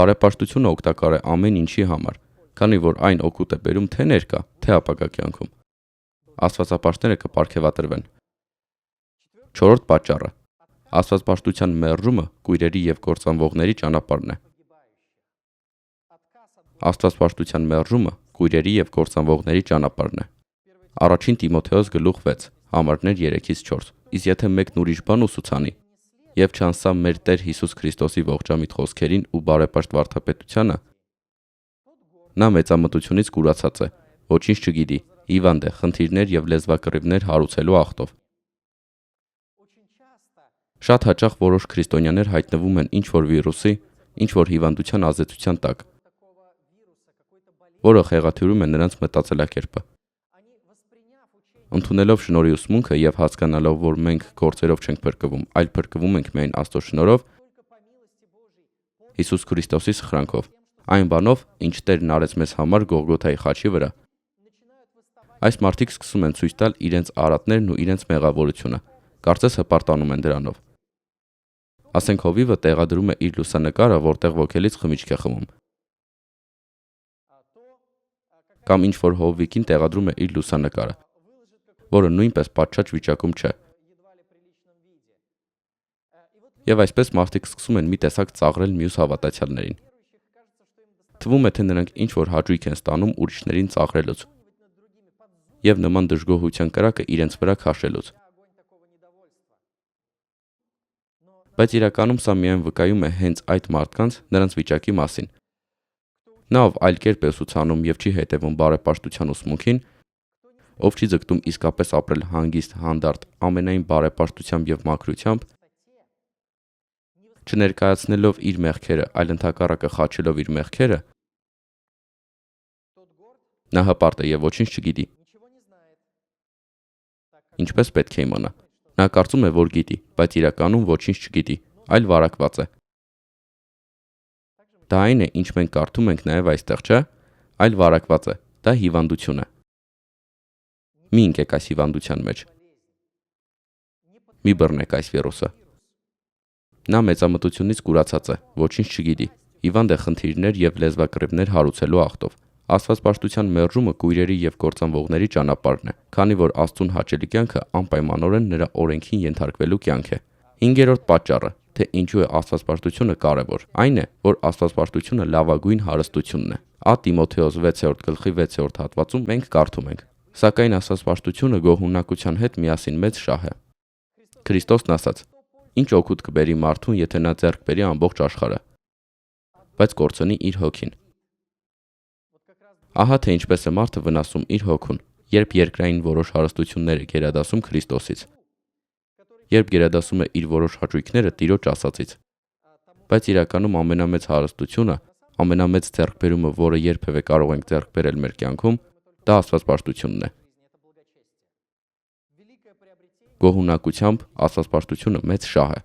Բարեպաշտությունը օգտակար է ամեն ինչի համար, քանի որ այն օգուտ է բերում թե ներկա, թե ապագա կյանքում։ Աստվածապաշտները կպարգևատրվեն։ Չորրորդ պատճառը. աստվածպաշտության մերժումը կույրերի եւ կործանվողների ճանապարհն է։ Աստվածպաշտության մերժումը կույրերի եւ կործանվողների ճանապարհն է։ Առաջին Տիմոթեոս գլուխ 6, համարներ 3-ից 4։ Իսկ եթե մեկն ուրիշ բան ուսուցանի եւ չանսա մեր Տեր Հիսուս Քրիստոսի ողջամիտ խոսքերին ու բարեպաշտ վարդապետությանը, նա մեծամտությունից կուրացած է, ոչինչ չգիտի, հիվանդ է, խնդիրներ եւ լեզվակռիվներ հարուցելու աղտով։ Շատ հաճախ որոշ քրիստոնյաներ հայտնվում են ինչ-որ վիրուսի, ինչ-որ հիվանդության ազդեցության տակ, որը խեղաթյուրում է նրանց մտածելակերպը։ Ընդունելով շնորհի ուսմունքը եւ հասկանալով, որ մենք գործերով չենք փրկվում, այլ փրկվում ենք միայն Աստծո շնորհով, Հիսուս Քրիստոսի սխրանքով, այն բանով, ինչ Տերն արեց մեզ համար Գողգոթայի խաչի վրա։ Այս մարդիկ սկսում են ցույց տալ իրենց արատներն ու իրենց մեղավորությունը, կարծես հպարտանում են դրանով։ Ասենք հովիվը տեղադրում է իր լուսանկարը, որտեղ ոգելից խմիչք է խմում։ Կամ ինչ-որ հովվիկին տեղադրում է իր լուսանկարը, որը նույնպես պատշաճ վիճակում չէ։ Եվ այսպես մարդիկ սկսում են մի տեսակ ծաղրել մյուս հավատացյալներին։ Թվում է, թե նրանք ինչ-որ հաճույք են ստանում ուրիշներին ծաղրելուց եւ նման դժգոհության կրակը իրենց վրա քաշելուց։ Բայց իրականում սա միայն վկայում է հենց այդ մարդկանց նրանց վիճակի մասին։ Նա, ով այլ կերպ է ուսուցանում եւ չի հետևում բարեպաշտության ուսմունքին, ով չի ձգտում իսկապես ապրել հանգիստ, հանդարտ, ամենայն բարեպաշտությամբ եւ մաքրությամբ, չներկայացնելով իր մեղքերը, այլ ընդհակառակը խաչելով իր մեղքերը, նա հպարտ է եւ ոչինչ չգիտի։ Ինչպես պետք է իմանա։ Նա կարծում է, որ գիտի, բայց իրականում ոչինչ չգիտի, այլ վարակված է։ Դա այն է, ինչ մենք կարդում ենք նաեւ այստեղ, չէ՞, այլ վարակված է։ Դա հիվանդություն է։ Մի ընկեք այս հիվանդության մեջ։ Մի բռնեք այս վիրուսը։ Նա մեծամտությունից կուրացած է, ոչինչ չգիտի, հիվանդ է խնդիրներ եւ լեզվակռիվներ հարուցելու աղտով։ Աստվածպաշտության մերժումը կույրերի եւ կործանվողների ճանապարհն է, քանի որ Աստծուն հաճելի կյանքը անպայմանորեն նրա օրենքին ենթարկվելու կյանք է։ 5-րդ պատճառը, թե ինչու է աստվածպաշտությունը կարևոր, այն է, որ աստվածպաշտությունը լավագույն հարստությունն է։ Ա Տիմոթեոս 6:6 հատվածում մենք կարդում ենք. Սակայն աստվածպաշտությունը գոհունակության հետ միասին մեծ շահ է։ Քրիստոսն ասաց. Ինչ օգուտ կբերի մարդուն, եթե նա ձեռք բերի ամբողջ աշխարհը, բայց կորցնի իր հոգին։ Ահա թե ինչպես է մարդը վնասում իր հոգուն, երբ երկրային որոշ հարստություններ է գերադասում Քրիստոսից, երբ գերադասում է իր որոշ հաճույքները Տիրոջ ասածից։ Բայց իրականում ամենամեծ հարստությունը, ամենամեծ ձեռքբերումը, որը երբևէ կարող ենք ձեռք բերել մեր կյանքում, դա աստվածպաշտությունն է։ Գոհունակությամբ աստվածպաշտությունը մեծ շահ է։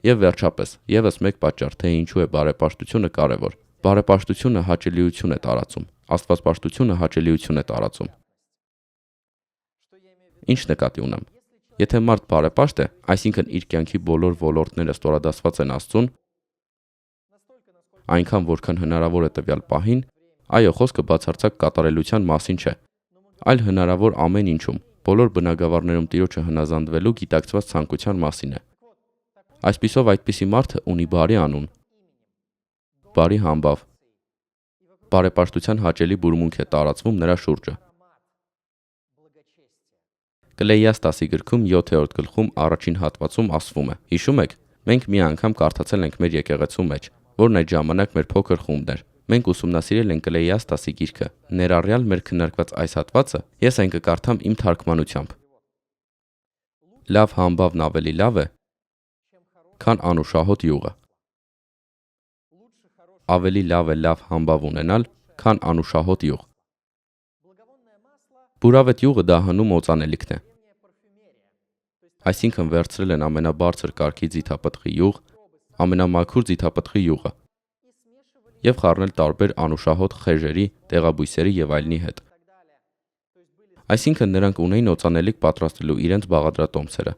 Եվ վերջապես, եւս մեկ պատճառ, թե ինչու է բարեպաշտությունը կարևոր։ Բարեպաշտությունը հաճելիություն է տարածում, աստվածպաշտությունը հաճելիություն է տարածում։ Ինչ նկատի ունեմ։ Եթե մարդ բարեպաշտ է, այսինքն իր կյանքի բոլոր ոլորտները ստորադասված են Աստծուն, այնքան որքան հնարավոր է տվյալ պահին, այո, խոսքը բացարձակ կատարելության մասին չէ, այլ հնարավոր ամեն ինչում, բոլոր բնագավառներում Տիրոջը հնազանդվելու գիտակցված ցանկության մասին է։ Այսպիսով այդպիսի մարդը ունի բարի անուն, բարի համբավ, բարեպաշտության հաճելի բուրմունք է տարածվում նրա շուրջը։ Կլեյաստասի գրքում 7-րդ գլխում առաջին հատվածում ասվում է. Հիշում եք, մենք մի անգամ կարդացել ենք մեր եկեղեցու մեջ, որն այդ ժամանակ մեր փոքր խումբն էր։ Մենք ուսումնասիրել ենք Կլեյաստասի գիրքը։ Ներառյալ մեր քննարկված այս հատվածը ես այն կկարդամ իմ թարգմանությամբ։ Լավ համբավն ավելի լավ է, քան անուշահոտ յուղը։ Ավելի լավ է լավ համբավ ունենալ, քան անուշահոտ յուղ։ Բուրավետ յուղը դա հնում օծանելիքն է։ Այսինքն վերցրել են ամենաբարձր կարգի ձիթապտղի յուղ, ամենամաքուր ձիթապտղի յուղը եւ խառնել տարբեր անուշահոտ խեժերի, տեղաբույսերի եւ այլնի հետ։ Այսինքն նրանք ունեին օծանելիք պատրաստելու իրենց բաղադրատոմսերը։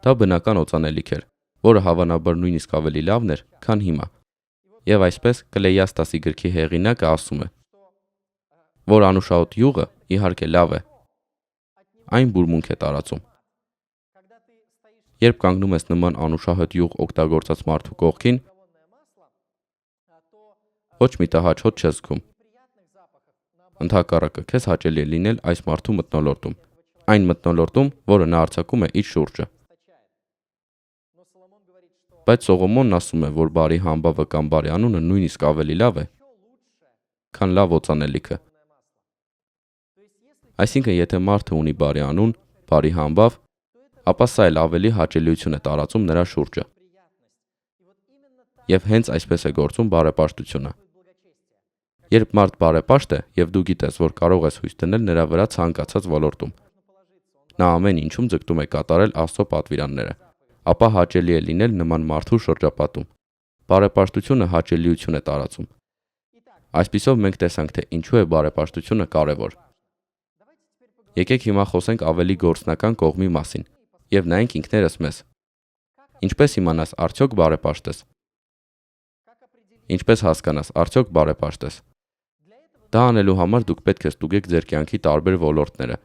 Դա բնական օծանելիք էր, որը հավանաբար նույնիսկ ավելի լավն էր, քան հիմա։ Եվ այսպես Կլեյաստասի գրքի հեղինակը ասում է, որ անուշահոտ յուղը իհարկե լավ է, այն բուրմունք է տարածում։ Երբ կանգնում ես նման անուշահոտ յուղ օգտագործած մարդու կողքին, ոչ մի տհաճ հոտ չես զգում։ Ընդհակառակը, քեզ հաճելի է լինել այս մարդու մթնոլորտում, այն մթնոլորտում, որը նա արձակում է իր շուրջը։ Բայց Սողոմոնն ասում է, որ բարի համբավը կամ բարի անունը նույնիսկ ավելի լավ է, քան լավ օծանելիքը։ Այսինքն, եթե մարդը ունի բարի անուն, բարի համբավ, ապա սա էլ ավելի հաճելիություն է տարածում նրա շուրջը։ Եվ հենց այսպես է գործում բարեպաշտությունը։ Երբ մարդ բարեպաշտ է, եւ դու գիտես, որ կարող ես հույս դնել նրա վրա ցանկացած ոլորտում, նա ամեն ինչում ձգտում է կատարել Աստծո պատվիրանները, ապա հաճելի է լինել նման մարդու շրջապատում։ Բարեպաշտությունը հաճելիություն է տարածում։ Այսպիսով մենք տեսանք, թե ինչու է բարեպաշտությունը կարևոր։ Եկեք հիմա խոսենք ավելի գործնական կողմի մասին եւ նայենք ինքներս մեզ։ Ինչպես իմանաս արդյոք բարեպաշտ ես։ Ինչպես հասկանաս արդյոք բարեպաշտ ես։ Դա անելու համար դուք պետք է ստուգեք ձեր կյանքի տարբեր ոլորտները,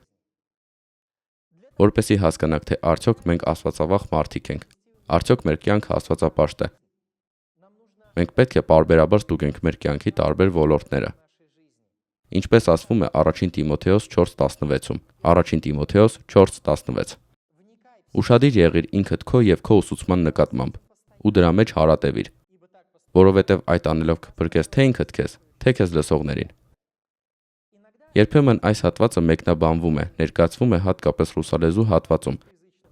որպեսզի հասկանաք, թե արդյոք մենք աստվածավախ մարդիկ ենք, արդյոք մեր կյանքը աստվածապաշտ է։ Մենք պետք է պարբերաբար ստուգենք մեր կյանքի տարբեր ոլորտները։ Ինչպես ասվում է 1 Տիմոթեոս 4:16-ում, 1 Տիմոթեոս 4:16։ Ուշադիր եղիր ինքդ քո եւ քո ուսուցման նկատմամբ, ու դրա մեջ հարատևիր, որովհետեւ այդ անելով կփրկես թե ինքդ քեզ, թե քեզ լսողներին։ Երբեմն այս հատվածը մեկնաբանվում է, ներկայացվում է հատկապես ռուսալեզու հատվածում,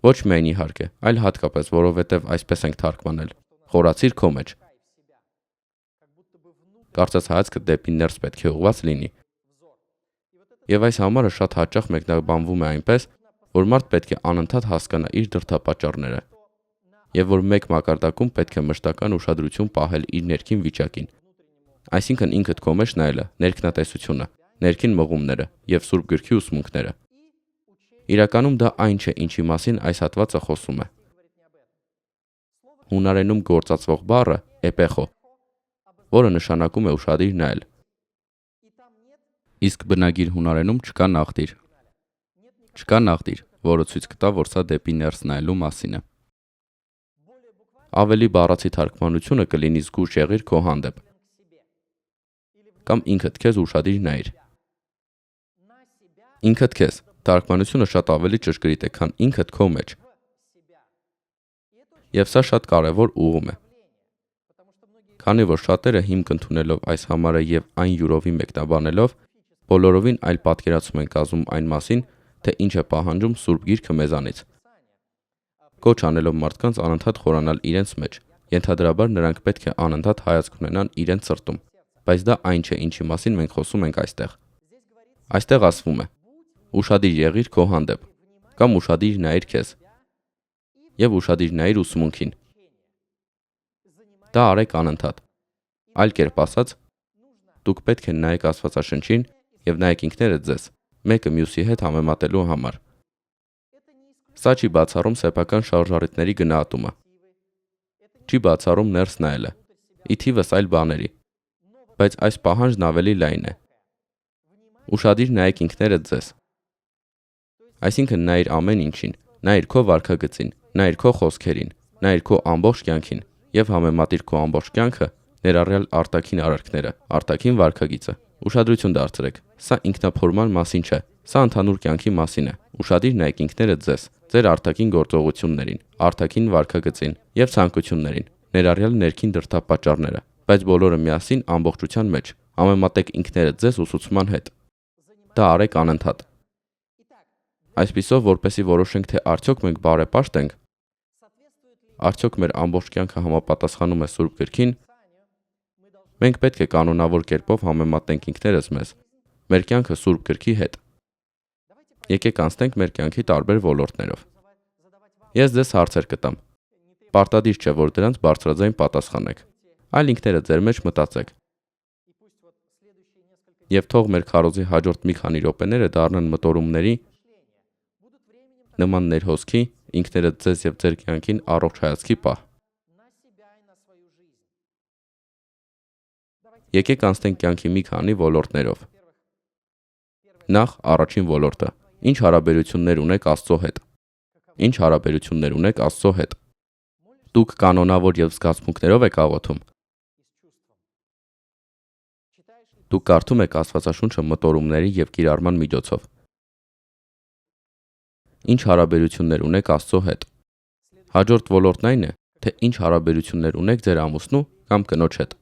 ոչ միայն իհարկե, այլ հատկապես, որովհետև այսպես ենք թարգմանել. խորացիր քո մեջ։ Կարծես հայացքը դեպի ներս պետք է ուղղված լինի։ Եվ այս համարը շատ հաճախ մեկնաբանվում է այնպես, որ մարդ պետք է անընդհատ հասկանա իր դրդապատճառները, եւ որ մեկ մակարդակում պետք է մշտական ուշադրություն պահել իր ներքին վիճակին։ Այսինքն ինքդ քո մեջ նայելը, ներքնատեսությունը, ներքին մղումները եւ Սուրբ Գրքի ուսմունքները։ Իրականում դա այն չէ, ինչի մասին այս հատվածը խոսում է։ Հունարենում գործածվող բառը էպեխո, որը նշանակում է ուշադիր նայել։ Իսկ բնագիր հունարենում չկա նախդիր։ Չկա նախդիր, որը ցույց կտա, որ սա դեպի ներս նայելու մասին է։ Ավելի բառացի թարգմանությունը կլինի զգուշ եղիր քո հանդեպ։ Կամ ինքդ քեզ ուշադիր նայիր։ Ինքդ քեզ թարգմանությունը շատ ավելի ճշգրիտ է, քան ինքդ քո մեջ։ Եվ սա շատ կարևոր ուղում է։ Քանի որ շատերը հիմք ընդունելով այս համարը եւ այն յուրովի մեկնաբանելով, բոլորովին այլ պատկերացում են կազմում այն մասին, թե ինչ է պահանջում Սուրբ Գիրքը մեզանից։ Կոչ անելով մարդկանց անընդհատ խորանալ իրենց մեջ, ենթադրաբար նրանք պետք է անընդհատ հայացք ունենան իրենց սրտում, բայց դա այն չէ, ինչի մասին մենք խոսում ենք այստեղ։ Այստեղ ասվում է. ուշադիր եղիր քո հանդեպ, կամ ուշադիր նայիր քեզ, եւ ուշադիր նայիր ուսմունքին։ Դա արեք անընդհատ։ Այլ կերպ ասած, դուք պետք է նայեք Աստվածաշնչին եւ նայեք ինքներդ ձեզ, մեկը մյուսի հետ համեմատելու համար։ Սա չի բացառում սեփական շարժառիթների գնահատումը։ Չի բացառում ներս նայելը, ի թիվս այլ բաների։ Բայց այս պահանջն ավելի լայն է։ Ուշադիր նայեք ինքներդ ձեզ։ Այսինքն նայիր ամեն ինչին, նայիր քո վարքագծին, նայիր քո խոսքերին, նայիր քո ամբողջ կյանքին եւ համեմատիր քո ամբողջ կյանքը ներառյալ արտաքին արարքները, արտաքին վարքագիծը։ Ուշադրություն դարձրեք, սա ինքնափորման մասին չէ, սա ընդհանուր կյանքի մասին է։ Ուշադիր նայեք ինքներդ ձեզ, ձեր արտաքին գործողություններին, արտաքին վարքագծին եւ ցանկություններին, ներառյալ ներքին դրդապատճառները, բայց բոլորը միասին ամբողջության մեջ։ Համեմատեք ինքներդ ձեզ ուսուցման հետ։ Դա արեք անընդհատ։ Այսպիսով, որպեսզի որոշենք, թե արդյոք մենք բարեպաշտ ենք, արդյոք մեր ամբողջ կյանքը համապատասխանում է Սուրբ Գրքին, մենք պետք է կանոնավոր կերպով համեմատենք ինքներս մեզ, մեր կյանքը Սուրբ Գրքի հետ։ Եկեք անցնենք մեր կյանքի տարբեր ոլորտներով։ Ես ձեզ հարցեր կտամ։ Պարտադիր չէ, որ դրանց բարձրաձայն պատասխանեք, այլ ինքներդ ձեր մեջ մտածեք։ Եվ թող մեր քարոզի հաջորդ մի քանի րոպեները դառնան մտորումների, նման ներհոսքի, ինքներդ ձեզ եւ ձեր կյանքին առողջ հայացքի պահ։ Եկեք անցնենք կյանքի մի քանի ոլորտներով։ Նախ առաջին ոլորտը. ինչ հարաբերություններ ունեք Աստծո հետ։ Ինչ հարաբերություններ ունեք Աստծո հետ։ Դուք կանոնավոր եւ զգացմունքներով եք աղոթում։ Դուք կարդում եք Աստվածաշունչը մտորումների եւ կիրառման միջոցով։ Ինչ հարաբերություններ ունեք Աստծո հետ։ Հաջորդ ոլորտն այն է, թե ինչ հարաբերություններ ունեք ձեր ամուսնու կամ կնոջ հետ։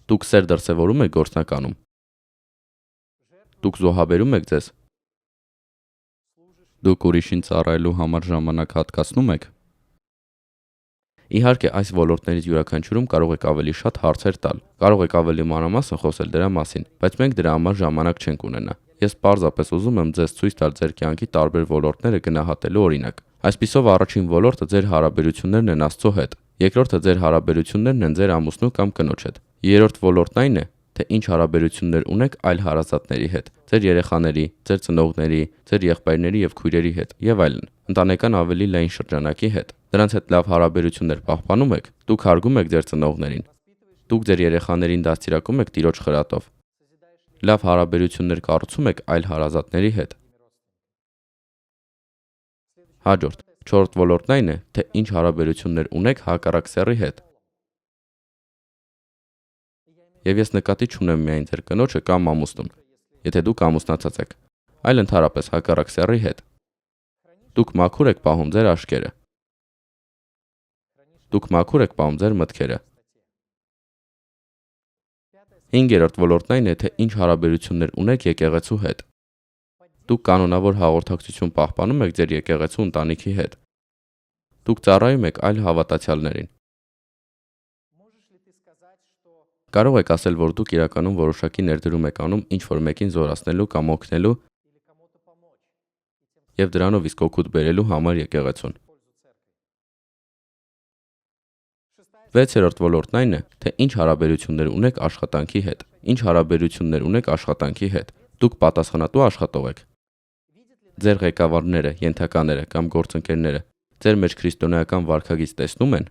Դուք սեր դրսևորում եք գործնականում։ Դուք զոհաբերում եք ձեզ։ Դուք ուրիշին ծառայելու համար ժամանակ հատկացնում եք։ Իհարկե, այս ոլորտներից յուրաքանչյուրում կարող եք ավելի շատ հարցեր տալ, կարող եք ավելի մանրամասն խոսել դրա մասին, բայց մենք դրա համար ժամանակ չենք ունենա։ Ես պարզապես ուզում եմ ձեզ ցույց տալ ձեր կյանքի տարբեր ոլորտները գնահատելու օրինակ։ Այսպիսով առաջին ոլորտը ձեր հարաբերություններն են Աստծո հետ, երկրորդը ձեր հարաբերություններն են ձեր ամուսնու կամ կնոջ հետ։ Երրորդ ոլորտն այն է, թե ինչ հարաբերություններ ունեք այլ հարազատների հետ, ձեր երեխաների, ձեր ծնողների, ձեր եղբայրների եւ քույրերի հետ եւ այլն, ընտանեկան ավելի լայն շրջանակի հետ։ Դրանց հետ լավ հարաբերություններ պահպանում եք, դուք հարգում եք ձեր ծնողներին, դուք ձեր երեխաներին դաստիարակում եք Տիրոջ խրատով։ Լավ հարաբերություններ կառուցում եք այլ հարազատների հետ։ Հաջորդ, չորրորդ ոլորտն այն է, թե ինչ հարաբերություններ ունեք հակառակ սեռի հետ։ Եվ ես նկատի չունեմ միայն ձեր կնոջը կամ ամուսնուն, եթե դուք ամուսնացած եք, այլ ընդհանրապես հակառակ սեռի հետ։ Դուք մաքուր եք պահում ձեր աշկերը։ Դուք մաքուր եք պահում ձեր մտքերը։ Հինգերորդ ոլորտն այն է, թե ինչ հարաբերություններ ունեք եկեղեցու հետ։ Դուք կանոնավոր հաղորդակցություն պահպանում եք ձեր եկեղեցու ընտանիքի հետ։ Դուք ծառայում եք այլ հավատացյալներին։ Կարող եք ասել, որ դուք իրականում որոշակի ներդրում եք անում ինչ-որ մեկին զորացնելու կամ օգնելու եւ դրանով իսկ օգուտ բերելու համար եկեղեցուն։ 6-րդ ոլորտն այն է, թե ինչ հարաբերություններ ունեք աշխատանքի հետ։ Ինչ հարաբերություններ ունեք աշխատանքի հետ։ Դուք պատասխանատու աշխատող եք։ Ձեր ղեկավարները, ենթակաները կամ գործընկերները ձեր մեջ քրիստոնեական վարքագիծ տեսնում են։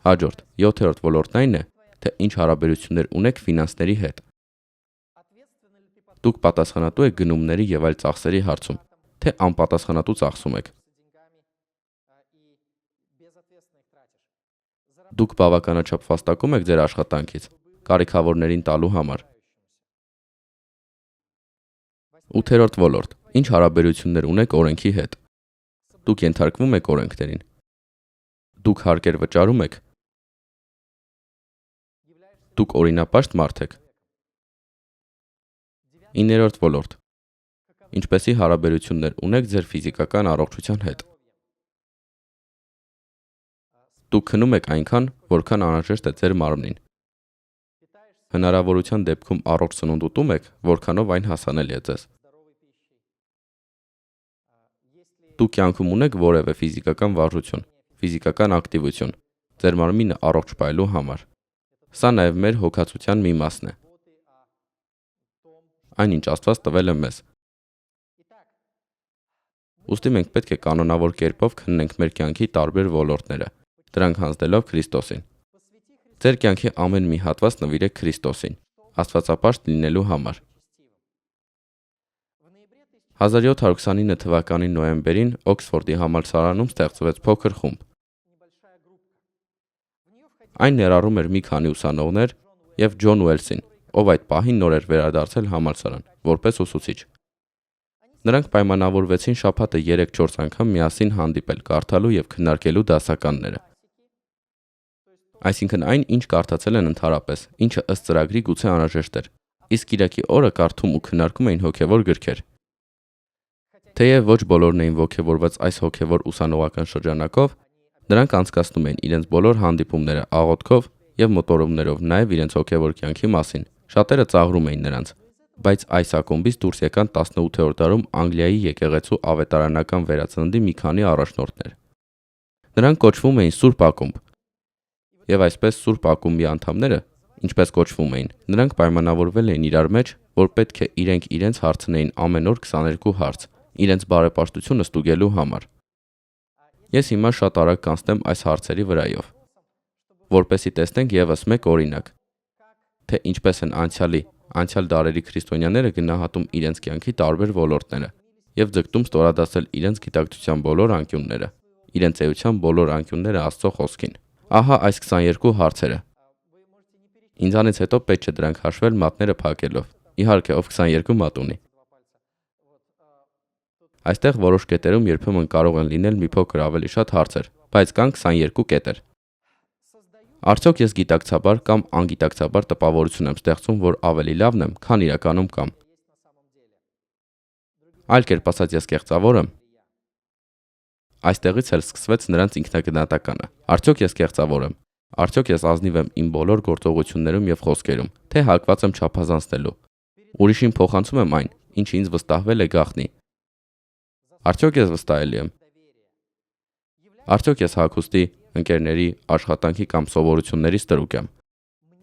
Հաջորդ, 7-րդ ոլորտն այն է, թե ինչ հարաբերություններ ունեք ֆինանսների հետ։ Դուք պատասխանատու եք գնումների եւ այլ ծախսերի հարցում, թե անպատասխանատու ծախսում եք։ Դուք բավականաչափ վաստակում եք ձեր աշխատանքից, կարիքավորներին տալու համար։ 8-րդ ոլորտ. ինչ հարաբերություններ ունեք օրենքի հետ։ Դուք ենթարկվում եք օրենքներին։ Դուք հարկեր վճարում եք։ Դուք օրինապաշտ մարդ եք։ 9-րդ ոլորտ. ինչպեսի հարաբերություններ ունեք ձեր ֆիզիկական առողջության հետ։ Դուք քնում եք այնքան, որքան անհրաժեշտ է ձեր մարմնին։ Հնարավորության դեպքում առողջ սնունդ ուտում եք, որքանով այն հասանելի է ձեզ։ Դուք կյանքում ունեք որևէ ֆիզիկական վարժություն, ֆիզիկական ակտիվություն, ձեր մարմինը առողջ պահելու համար։ Սա նաև մեր հոգացության մի մասն է։ Այնինչ Աստված տվել է մեզ։ Ուստի մենք պետք է կանոնավոր կերպով քննենք մեր կյանքի տարբեր ոլորտները, դրանք հանձնելով Քրիստոսին։ Ձեր կյանքի ամեն մի հատված նվիրեք Քրիստոսին, Աստվածապաշտ լինելու համար։ 1729 թվականի նոյեմբերին Օքսֆորդի համալսարանում ստեղծվեց փոքր խումբ։ Այն ներառում էր մի քանի ուսանողներ եւ Ջոն Ուելսին, ով այդ պահին նոր էր վերադարձել համալսարան, որպես ուսուցիչ։ Նրանք պայմանավորվեցին շաբաթը 3-4 անգամ միասին հանդիպել, կարդալու եւ քննարկելու դասականները։ Այսինքն այն, ինչ կարդացել են ընդհանրապես, ինչը ըստ ծրագրի գուցե անհրաժեշտ էր, իսկ կիրակի օրը կարդում ու քննարկում էին հոգևոր գրքեր։ Թեև ոչ բոլորն էին ոգևորված այս հոգևոր ուսանողական շրջանակով, նրանք անցկացնում էին իրենց բոլոր հանդիպումները աղոթքով եւ մոտորումներով նաեւ իրենց հոգևոր կյանքի մասին։ Շատերը ծաղրում էին նրանց, բայց այս ակումբից դուրս եկան 18-րդ դարում Անգլիայի եկեղեցու ավետարանական վերածննդի մի քանի առաջնորդներ։ Նրանք կոչվում էին Սուրբ ակումբ։ Եվ այսպես Սուրբ ակումբի անդամները, ինչպես կոչվում էին, նրանք պայմանավորվել էին իրար մեջ, որ պետք է իրենք իրենց հարցնեին ամեն օր 22 հարց, իրենց բարեպաշտությունը ստուգելու համար։ Ես հիմա շատ արագ կանցնեմ այս հարցերի վրայով, որպեսզի տեսնենք եւս մեկ օրինակ, թե ինչպես են անցյալ դարերի քրիստոնյաները գնահատում իրենց կյանքի տարբեր ոլորտները եւ ձգտում ստորադասել իրենց գիտակցության բոլոր անկյունները, իրենց էության բոլոր անկյունները Աստծո խոսքին։ Ահա այս 22 հարցերը։ Ինձանից հետո պետք չէ դրանք հաշվել մատները փակելով։ Իհարկե, ով 22 մատ ունի։ Այստեղ որոշ կետերում երբեմն կարող են լինել մի փոքր ավելի շատ հարցեր, բայց կան 22 կետեր։ Արդյոք ես գիտակցաբար կամ անգիտակցաբար տպավորություն եմ ստեղծում, որ ավելի լավն եմ, քան իրականում կամ։ Այլ կերպ ասած, ես կեղծավոր եմ։ Այստեղից էլ սկսվեց նրանց ինքնագնահատականը։ Արդյոք ես կեղծավոր եմ։ Արդյոք ես ազնիվ եմ իմ բոլոր գործողություններում եւ խոսքերում, թե հակված եմ չափազանցնելու։ Ուրիշին փոխանցում եմ այն, ինչը ինձ վստահվել է գաղտնի։ Արդյոք ես վստահելի եմ։ Արդյոք ես հագուստի, ընկերների, աշխատանքի կամ սովորությունների ստրուկ եմ։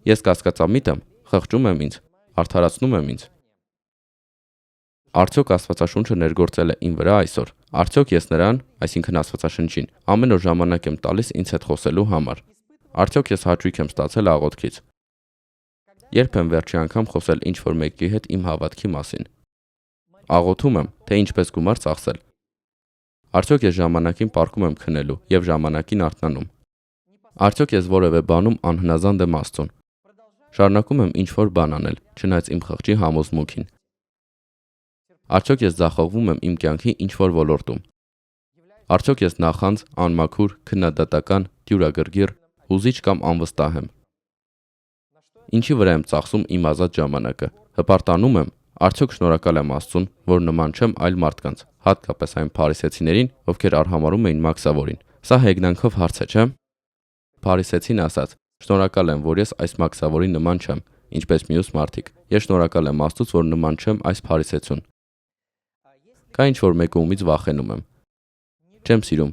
Ես կասկածամիտ եմ, խղճում եմ ինձ, արդարացնում եմ ինձ։ Արդյոք Աստվածաշունչը ներգործել է իմ վրա այսօր։ Արդյոք ես նրան, այսինքն Աստվածաշնչին, ամեն օր ժամանակ եմ տալիս ինձ հետ խոսելու համար։ Արդյոք ես հաճույք եմ ստացել աղոթքից։ Երբ եմ վերջի անգամ խոսել ինչ-որ մեկի հետ իմ հավատքի մասին։ Աղոթում եմ, թե ինչպես գումար ծախսել։ Արդյոք ես ժամանակին պառկում եմ քնելու եւ ժամանակին արթնանում։ Արդյոք ես որևէ բանում անհնազանդ եմ Աստծուն։ Շարունակում եմ ինչ-որ բան անել, չնայած իմ խղճի համոզմունքին։ Արդյոք ես ձախողվում եմ իմ կյանքի ինչ-որ ոլորտում։ Արդյոք ես նախանձ, անմաքուր, քննադատական, դյուրագրգիռ, հուզիչ կամ անվստահ եմ։ Ինչի վրա եմ ծախսում իմ ազատ ժամանակը։ Հպարտանում եմ։ Արդյոք շնորհակալ եմ Աստծուն, որ նման չեմ այլ մարդկանց, հատկապես այն փարիսեցիներին, ովքեր արհամարհում էին մաքսավորին։ Սա հեգնանքով հարց է, չէ՞։ Փարիսեցին ասաց. շնորհակալ եմ, որ ես այս մաքսավորի նման չեմ, ինչպես մյուս մարդիկ։ Ես շնորհակալ եմ Աստծուց, որ նման չեմ այս փարիսեցուն։ Կա ինչ-որ մեկը ումից վախենում եմ։ Չեմ սիրում։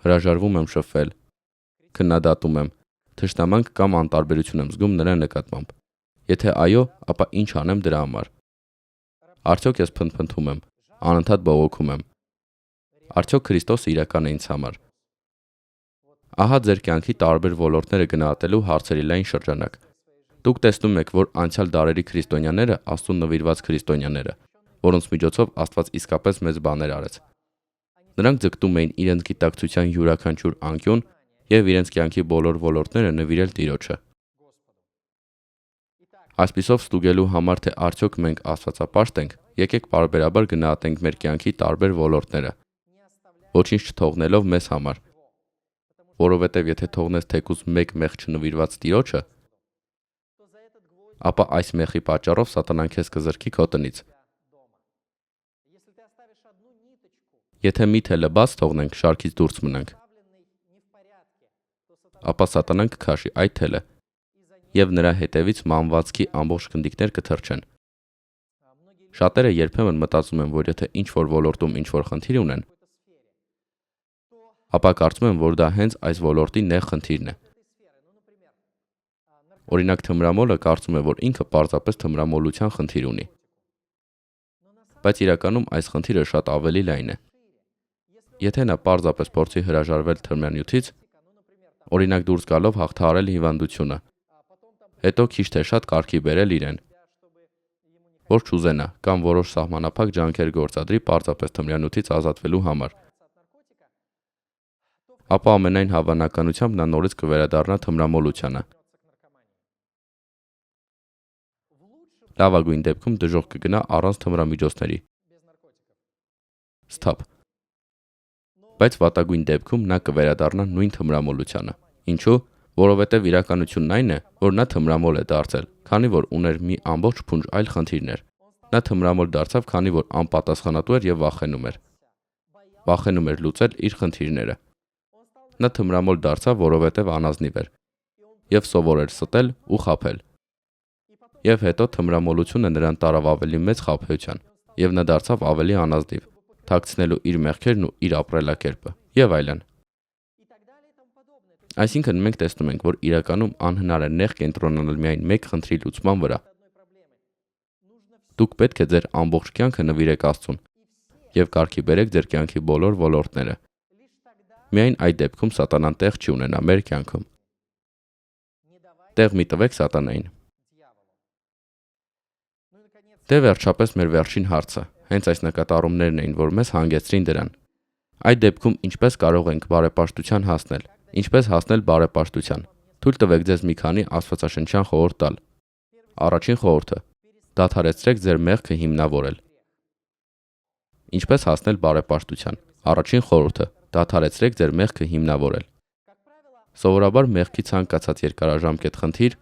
Հրաժարվում եմ շփվել։ Քննադատում եմ։ Թշնամանք կամ անտարբերություն եմ զգում նրա նկատմամբ։ Եթե այո, ապա ինչ անեմ դրա համար։ Արդյոք ես փնթփնթում եմ, անընդհատ բողոքում եմ։ Արդյոք Քրիստոսը իրական է ինձ համար։ Ահա ձեր կյանքի տարբեր ոլորտները գնահատելու հարցերի լայն շրջանակ։ Դուք տեսնում եք, որ անցյալ դարերի քրիստոնյաները Աստծուն նվիրված քրիստոնյաները, որոնց միջոցով Աստված իսկապես մեծ բաներ արեց։ Նրանք ձգտում էին իրենց գիտակցության յուրաքանչյուր անկյուն եւ իրենց կյանքի բոլոր ոլորտները նվիրել Տիրոջը։ Այսպիսով ստուգելու համար, թե արդյոք մենք աստվածապաշտ ենք, եկեք պարբերաբար գնահատենք մեր կյանքի տարբեր ոլորտները, ոչինչ չթողնելով մեզ համար, որովհետև եթե թողնես թեկուզ մեկ մեղ չնվիրված Տիրոջը, ապա այս մեղի պատճառով սատանան քեզ կզրկի քո տնից։ Եթե մի թելը բաց թողնենք, շարքից դուրս մնանք, ապա սատանան կքաշի այդ թելը եւ նրա հետևից մանվածքի ամբողջ քնդիկներ կթռչեն։ Շատերը երբեմն մտածում են, որ եթե ինչ-որ ոլորտում ինչ-որ խնդիր ունեն, ապա կարծում են, որ դա հենց այս ոլորտի նեղ խնդիրն է։ Օրինակ թմրամոլը կարծում է, որ ինքը պարզապես թմրամոլության խնդիր ունի։ Բայց իրականում այս խնդիրը շատ ավելի լայն է։ Եթե նա պարզապես փորձի հրաժարվել թմրանյութից, օրինակ դուրս գալով հաղթահարել հիվանդությունը, հետո քիչ թե շատ կարգի բերել իրեն, որ չուզենա կամ որոշ սահմանափակ ջանքեր գործադրի պարզապես թմրանյութից ազատվելու համար, ապա ամենայն հավանականությամբ նա նորից կվերադառնա թմրամոլությանը։ Լավագույն դեպքում դժոխք կգնա առանց թմրամիջոցների։ Սթափ։ Բայց վատագույն դեպքում նա կվերադառնա նույն թմրամոլությանը։ Ինչու՞։ Որովհետև իրականությունն այն է, որ նա թմրամոլ է դարձել, քանի որ ուներ մի ամբողջ փունջ այլ խնդիրներ։ Նա թմրամոլ դարձավ, քանի որ անպատասխանատու էր եւ վախենում էր։ Վախենում էր լուծել իր խնդիրները։ Նա թմրամոլ դարձավ, որովհետև անազնիվ էր եւ սովոր էր ստել ու խաբել։ Եվ հետո թմրամոլությունը նրան տարավ ավելի մեծ խաբեության, եւ նա դարձավ ավելի անազնիվ, թաքցնելու իր մեղքերն ու իր ապրելակերպը եւ այլն։ Այսինքն մենք տեսնում ենք, որ իրականում անհնար է նեղ կենտրոնանալ միայն մեկ խնդրի լուծման վրա։ Դուք պետք է ձեր ամբողջ կյանքը նվիրեք Աստծուն եւ կարգի բերեք ձեր կյանքի բոլոր ոլորտները։ Միայն այդ դեպքում սատանան տեղ չի ունենա մեր կյանքում։ Տեղ մի տվեք սատանային։ Դե վերջապես մեր վերջին հարցը, հենց այս նկատառումներն էին, որ մեզ հանգեցրին դրան։ Այդ դեպքում ինչպես կարող ենք բարեպաշտության հասնել։ Ինչպես հասնել բարեպաշտության։ Թույլ տվեք ձեզ մի քանի աստվածաշնչյան խորհուրդ տալ։ Առաջին խորհուրդը. դադարեցրեք ձեր մեղքը հիմնավորել։ Ինչպես հասնել բարեպաշտության։ Առաջին խորհուրդը. դադարեցրեք ձեր մեղքը հիմնավորել։ Սովորաբար մեղքի ցանկացած երկարաժամկետ խնդիր,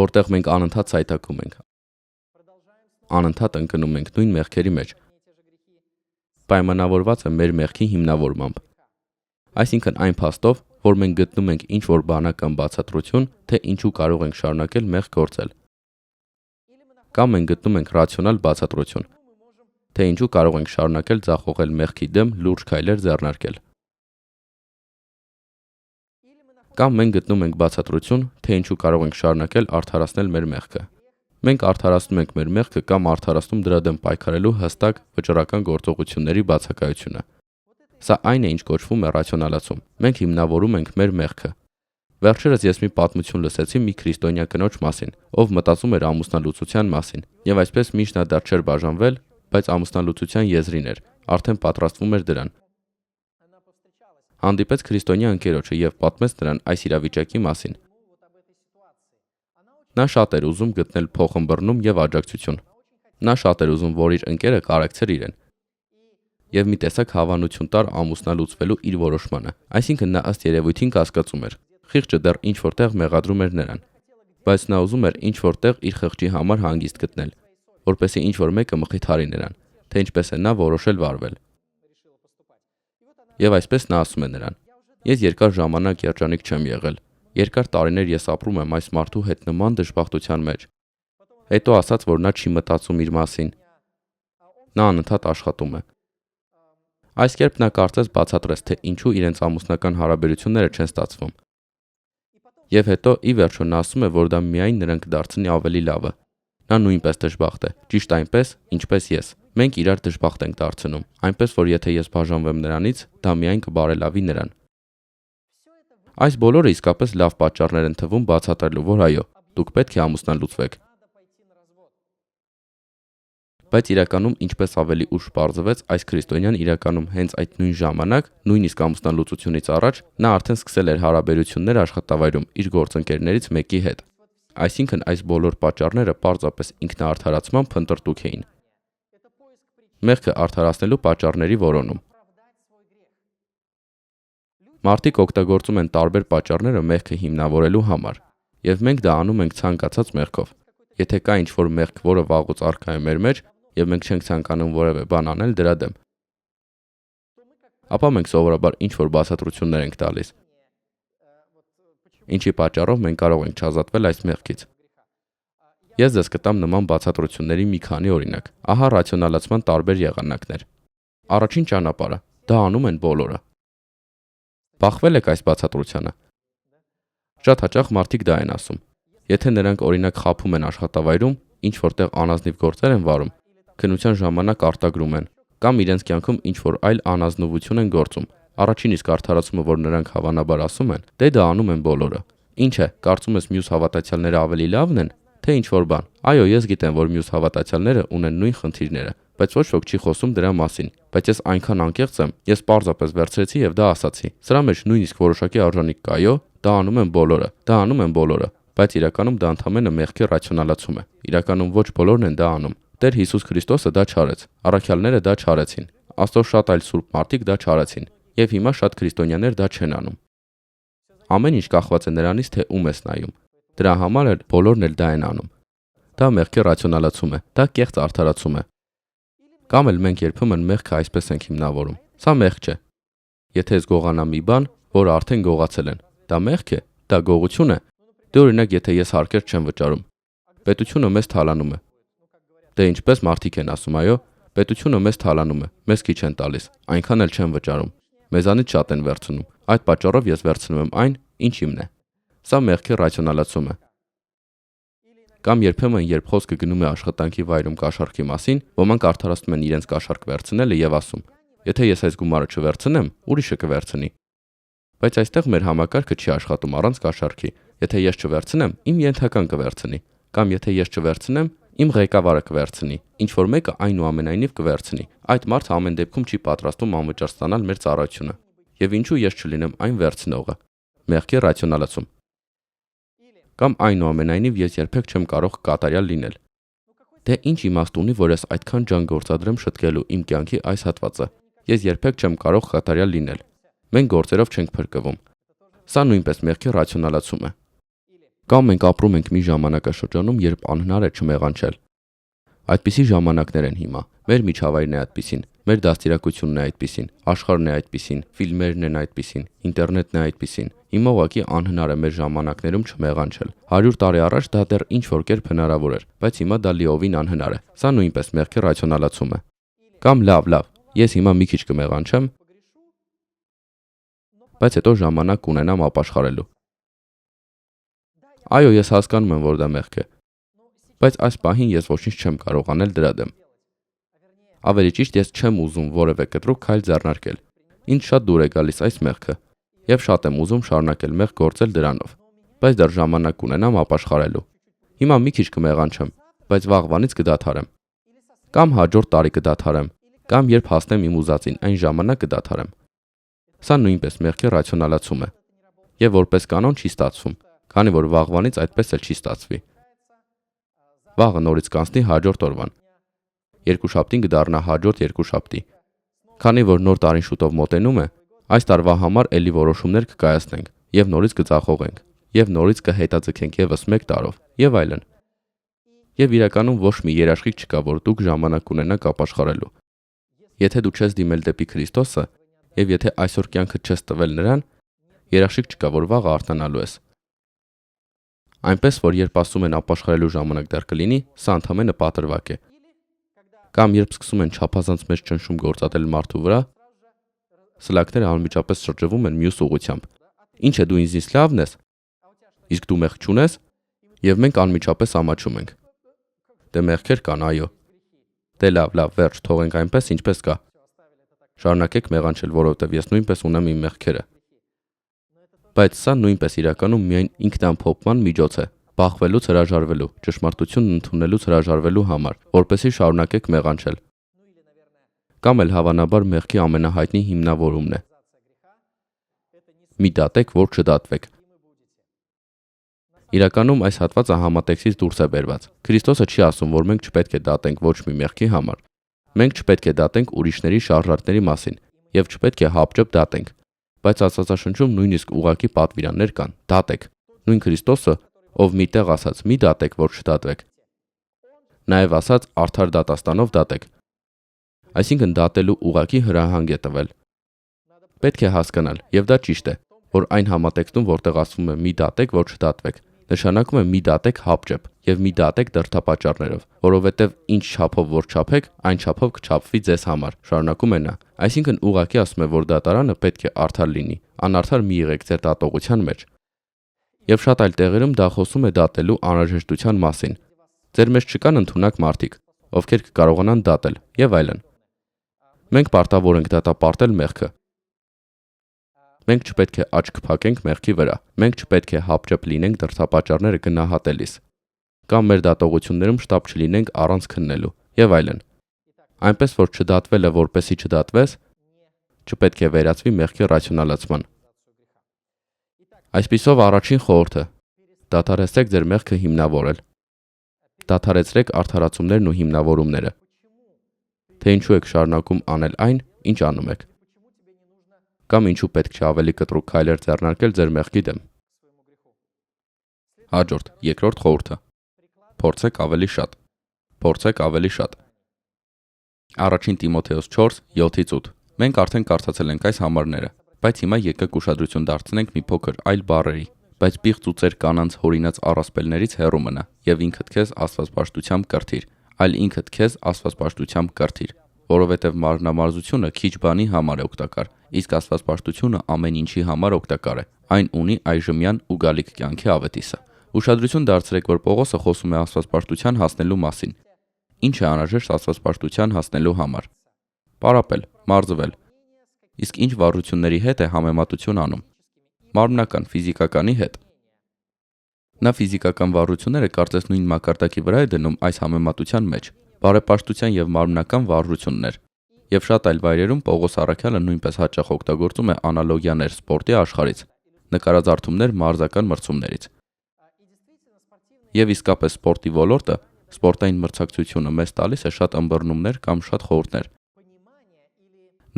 որտեղ մենք անընդհատ սայթաքում ենք, անընդհատ ընկնում ենք նույն մեղքերի մեջ, պայմանավորված է մեր մեղքի հիմնավորմամբ։ Այսինքն այն փաստով, որ մենք գտնում ենք ինչ-որ բանական բացատրություն, թե ինչու կարող ենք շարունակել մեղք գործել։ Կամ մենք գտնում ենք ռացիոնալ բացատրություն, թե ինչու կարող ենք շարունակել ձախողել մեղքի դեմ լուրջ քայլեր ձեռնարկել։ Կամ մենք գտնում ենք բացատրություն, թե ինչու կարող ենք շարունակել արդարացնել մեր մեղքը։ Մենք արդարացնում ենք մեր մեղքը կամ արդարացնում դրա դեմ պայքարելու հստակ վճռական գործողությունների բացակայությունը։ Սա այն է, ինչ կոչվում է ռացիոնալացում։ Մենք հիմնավորում ենք մեր մեղքը։ Վերջերս ես մի պատմություն լսեցի մի քրիստոնյա կնոջ մասին, ով մտածում էր ամուսնալուծության մասին, եւ այսպես մինչ նա դեռ չէր բաժանվել, բայց ամուսնալուծության եզրին էր, արդեն պատրաստվում էր դրան։ Հանդիպեց քրիստոնյա ընկերոջը եւ պատմեց նրան այս իրավիճակի մասին։ Նա շատ էր ուզում գտնել փոխըմբռնում եւ աջակցություն։ Նա շատ էր ուզում, որ իր ընկերը կարեկցեր իրեն եւ մի տեսակ հավանություն տար ամուսնալուծվելու իր որոշմանը։ Այսինքն նա ըստ երևույթին կասկածում էր։ Խիղճը դեռ ինչ որտեղ մեղադրում էր նրան, բայց նա ուզում էր ինչ որտեղ իր խղճի համար հանգիստ գտնել, որպեսզի ինչ որ մեկը մխիթարի նրան, թե ինչպես է նա որոշել վարվել։ Եվ այսպես նա ասում է նրան. ես երկար ժամանակ երջանիկ չեմ եղել։ Երկար տարիներ ես ապրում եմ այս մարդու հետ նման դժբախտության մեջ։ Հետո ասաց, որ նա չի մտածում իր մասին։ Նա անընդհատ աշխատում է։ Այս կերպ նա կարծես բացատրեց, թե ինչու իրենց ամուսնական հարաբերությունները չեն ստացվում։ Եվ հետո ի վերջո նա ասում է, որ դա միայն նրան կդարձնի ավելի լավը։ Նա նույնպես դժբախտ է, ճիշտ այնպես, ինչպես ես։ Մենք իրար դժբախտ ենք դարձնում, այնպես որ եթե ես բաժանվեմ նրանից, դա միայն կբարելավի նրան։ Այս բոլորը իսկապես լավ պատճառներ են թվում բացատրելու, որ այո, դուք պետք է ամուսնալուծվեք։ Բայց իրականում ինչպես ավելի ուշ պարզվեց, այս քրիստոնյան իրականում հենց այդ նույն ժամանակ, նույնիսկ ամուսնալուծությունից առաջ, նա արդեն սկսել էր հարաբերություններ աշխատավայրում իր գործընկերներից մեկի հետ։ Այսինքն այս բոլոր պատճառները պարզապես ինքնաարդարացման փնտրտուք էին։ Մեղքը արդարացնելու պատճառների որոնում։ Մարդիկ օգտագործում են տարբեր պատճառները մեղքը հիմնավորելու համար, եւ մենք դա անում ենք ցանկացած մեղքով։ Եթե կա ինչ-որ մեղք, որը վաղուց առկա է մեր մեջ, եւ մենք չենք ցանկանում որևէ բան անել դրա դեմ, ապա մենք սովորաբար ինչ-որ բացատրություններ ենք տալիս, ինչի պատճառով մենք կարող ենք չազատվել այս մեղքից։ Ես ձեզ կտամ նման բացատրությունների մի քանի օրինակ։ Ահա ռացիոնալացման տարբեր եղանակներ։ Առաջին ճանապարհը, դա անում են բոլորը։ Բախվել եք այս բացատրությանը։ Շատ հաճախ մարդիկ դա են ասում։ Եթե նրանք օրինակ խաբում են աշխատավայրում, ինչ որտեղ անազնիվ գործեր են վարում, քննության ժամանակ արտագրում են, կամ իրենց կյանքում ինչ-որ այլ անազնվություն են գործում, առաջին իսկ արդարացումը, որ նրանք հավանաբար ասում են, դե դա անում են բոլորը։ Ինչ է, կարծում ես մյուս հավատացյալները ավելի լավն են, թե ինչ-որ բան։ Այո, ես գիտեմ, որ մյուս հավատացյալները ունեն նույն խնդիրները, բայց ոչ ոք չի խոսում դրա մասին։ Բայց ես այնքան անկեղծ եմ, ես պարզապես վերցրեցի եւ դա ասացի։ Սրա մեջ նույնիսկ որոշակի արժանիք կա, այո, դա անում են բոլորը, բայց իրականում դա ընդհանրապես մեղքի ռացիոնալացում է։ Իրականում ոչ բոլորն են դա անում։ Տեր Հիսուս Քրիստոսը դա չարեց, առաքյալները դա չարեցին, Աստծո շատ այլ սուրբ մարդիկ դա չարեցին, եւ հիմա շատ քրիստոնյաներ դա չեն անում։ Ամեն ինչ կախված է նրանից, թե ում ես նայում։ Դրա համար էլ բոլորն էլ դա են անում։ Դա մեղքի ռացիոնալացում է, դա կեղծ արդարացում է։ Կամ էլ մենք երբեմն մեղքը այսպես ենք հիմնավորում. սա մեղք չէ։ Եթե ես գողանամ մի բան, որը արդեն գողացել են, դա մեղք է, դա գողություն է։ Դե օրինակ, եթե ես հարկեր չեմ վճարում, պետությունը մեզ թալանում է։ Դե ինչպես մարդիկ են ասում, այո, պետությունը մեզ թալանում է, մեզ քիչ են տալիս, այնքան էլ չեն վճարում, մեզանից շատ են վերցնում, այդ պատճառով ես վերցնում եմ այն, ինչ իմն է։ Սա մեղքի ռացիոնալացում է։ Կամ երբեմն, երբ խոսքը գնում է աշխատանքի վայրում կաշառքի մասին, ոմանք արդարացնում են իրենց կաշառք վերցնելը եւ ասում. եթե ես այս գումարը չվերցնեմ, ուրիշը կվերցնի։ Բայց այստեղ մեր համակարգը չի աշխատում առանց կաշառքի։ Եթե ես չվերցնեմ, իմ ենթական կվերցնի, կամ եթե ես չվերցնեմ, իմ ղեկավարը կվերցնի, ինչ որ մեկը այնուամենայնիվ կվերցնի։ Այդ մարդը ամեն դեպքում չի պատրաստվում անվճար ստանալ մեր ծառայությունը։ Եվ ինչու ես չլինեմ այն վերցնողը։ Մեղքի ռացիոնալացում։ Կամ այնուամենայնիվ ես երբեք չեմ կարող կատարյալ լինել։ Դե ինչ իմաստ ունի, որ ես այդքան ջան գործադրեմ շտկելու իմ կյանքի այս հատվածը։ Ես երբեք չեմ կարող կատարյալ լինել։ Մենք գործերով չենք փրկվում։ Սա նույնպես մեղքի ռացիոնալացում է։ Կամ մենք ապրում ենք մի ժամանակաշրջանում, երբ անհնար է չմեղանչել։ Այդպիսի ժամանակներ են հիմա։ Մեր միջավայրն է այդպիսին, մեր դաստիարակությունն է այդպիսին, աշխարհն է այդպիսին, ֆիլմերն են այդպիսին, ինտերնետն է այդպիսին։ Հիմա ուղղակի անհնար է մեր ժամանակներում չմեղանչել։ 100 տարի առաջ դա դեռ ինչ որ կերպ հնարավոր էր, բայց հիմա դա լիովին անհնար է։ Սա նույնպես մեղքի ռացիոնալացում է։ Կամ լավ, ես հիմա մի քիչ կմեղանչեմ, բայց հետո ժամանակ կունենամ ապաշխարելու։ Այո, ես հասկանում եմ, որ դա մեղք է, բայց այս պահին ես ոչինչ չեմ կարող անել դրա դեմ։ Ավելի ճիշտ, ես չեմ ուզում որևէ կտրուկ քայլ ձեռնարկել։ Ինձ շատ դուր է գալիս այս մեղքը, եւ շատ եմ ուզում շարունակել մեղք գործել դրանով, բայց դեռ ժամանակ կունենամ ապաշխարելու։ Հիմա մի քիչ կմեղանչեմ, բայց վաղվանից կդադարեմ։ Կամ հաջորդ տարի կդադարեմ, կամ երբ հասնեմ իմ ուզածին, այն ժամանակ կդադարեմ։ Սա նույնպես մեղքի ռացիոնալացում է։ Եվ որպես կանոն չի ստացվում, քանի որ վաղվանից այդպես էլ չի ստացվի։ Վաղը նորից կանցնի հաջորդ օրվան։ Երկուշաբթին կդառնա հաջորդ երկուշաբթի։ Քանի որ նոր տարին շուտով մոտենում է, այս տարվա համար էլի որոշումներ կկայացնենք, եւ նորից կծախողենք, եւ նորից կհետաձգենք եւս 1 տարով, եւ այլն։ Եվ իրականում ոչ մի երաշխիք չկա, որ դուք ժամանակ կունենաք ապաշխարելու։ Եթե դու չես դիմել դեպի Քրիստոսը, եւ եթե այսօր կյանքը չես տվել նրան, երաշխիք չկա, որ վաղը արթնանալու ես։ Այնպես որ երբ ասում են ապաշխարելու ժամանակ դեռ կլինի, սա ընդհանրապես պատրվակ է։ Կամ երբ սկսում են չափազանց մեծ ճնշում գործադրել մարդու վրա, սլաքները անմիջապես շրջվում են մյուս ուղղությամբ։ Ինչ է, դու ինձնից լավն ես, իսկ դու մեղք չունես, եւ մենք անմիջապես ամաչում ենք։ Դե մեղքեր կան, այո։ Դե լավ, վերջ, թողենք այնպես, ինչպես կա։ Շարունակեք մեղանչել, որովհետև ես նույնպես ունեմ իմ մեղքերը։ Բայց սա նույնպես իրականում միայն ինքնամփոփման միջոց է, բախվելուց հրաժարվելու, ճշմարտությունն ընդունելուց հրաժարվելու համար, որպեսզի շարունակեք մեղանչել։ Կամ էլ հավանաբար մեղքի ամենահայտնի հիմնավորումն է. մի դատեք, որ չդատվեք։ Իրականում այս հատվածը համատեքստից դուրս է բերված։ Քրիստոսը չի ասում, որ մենք չպետք է դատենք ոչ մի մեղքի համար։ Մենք չպետք է դատենք ուրիշների շարժարկների մասին եւ չպետք է հապճեպ դատենք։ Բայց Աստվածաշնչում նույնիսկ ուղղակի պատվիրաններ կան՝ դատեք։ Նույն Քրիստոսը, ով միտեղ ասաց՝ մի դատեք, որ չդատվեք, նաեւ ասաց՝ արդար դատաստանով դատեք։ Այսինքն դատելու ուղղակի հրահանգ է տվել։ Պետք է հասկանալ, եւ դա ճիշտ է, որ այն համատեքստում, որտեղ ասվում է մի դատեք, որ չդատվեք, նշանակում է մի դատեք հապճեպ եւ մի դատեք դրդապատճառներով, որովհետեւ ինչ չափով որ չափեք, այն չափով կչափվի ձեզ համար, շարունակում է նա։ Այսինքն ուղղակի ասում է, որ դատարանը պետք է արդար լինի, անարդար մի եղեք ձեր դատողության մեջ։ Եվ շատ այլ տեղերում դա խոսում է դատելու անհրաժեշտության մասին։ Ձեր մեջ չկան ընդունակ մարդիկ, ովքեր կկարողանան դատել եւ այլն։ Մենք պարտավոր ենք դատապարտել մեղքը։ Մենք չպետք է աչք փակենք մեղքի վրա, մենք չպետք է հապճեպ լինենք դրդապատճառները գնահատելիս, կամ մեր դատողություններում շտապ չլինենք առանց քննելու եւ այլն։ Այնպես որ չդատվելը որպեսի չդատվես, չպետք է վերածվի մեղքի ռացիոնալացման։ Այսպիսով առաջին խորհուրդը՝ դադարեցրեք ձեր մեղքը հիմնավորել։ Դադարեցրեք արդարացումներն ու հիմնավորումները։ Թե ինչու եք շարունակում անել այն, ինչ անում եք։ Կամ ինչու պետք չէ ավելի կտրուկ քայլեր ձեռնարկել ձեր մեղքի դեմ։ Հաջորդ, երկրորդ խորհուրդը. փորձեք ավելի շատ։ Փորձեք ավելի շատ։ Առաջին Տիմոթեոս 4:7-8։ Մենք արդեն կարդացել ենք այս համարները, բայց հիմա եկեք ուշադրություն դարձնենք մի փոքր այլ բառերի, բայց պիղծ ու ծեր կանանց հորինած առասպելներից հեռու մնա եւ ինքդ քեզ աստվածպաշտությամբ կրթիր, այլ ինքդ քեզ աստվածպաշտությամբ կրթիր, որովհետեւ մարմնամարզությունը քիչ բանի համար է օգտակար, իսկ աստվածպաշտությունը ամեն ինչի համար օգտակար է, այն ունի այժմյան ու գալիք կյանքի ավետիսը։ Ուշադրություն դարձրեք, որ Պողոսը խոսում է աստվածպաշտության հասնելու մասին։ Ինչ է անհրաժեշտ աստվածպաշտության հասնելու համար։ Պարապել, մարզվել։ Իսկ ինչ վարժությունների հետ է համեմատություն անում։ Մարմնական, ֆիզիկականի հետ։ Նա ֆիզիկական վարժությունները կարծես նույն մակարդակի վրա է դնում այս համեմատության մեջ։ Բարեպաշտության եւ մարմնական վարժություններ։ Եվ շատ այլ վայրերում Պողոս առաքյալը նույնպես հաճախ օգտագործում է անալոգիաներ սպորտի աշխարհից, նկարազարդումներ մարզական մրցումներից։ Եվ իսկապես սպորտի ոլորտը, սպորտային մրցակցությունը մեզ տալիս է շատ ըմբռնումներ կամ շատ խորհուրդներ,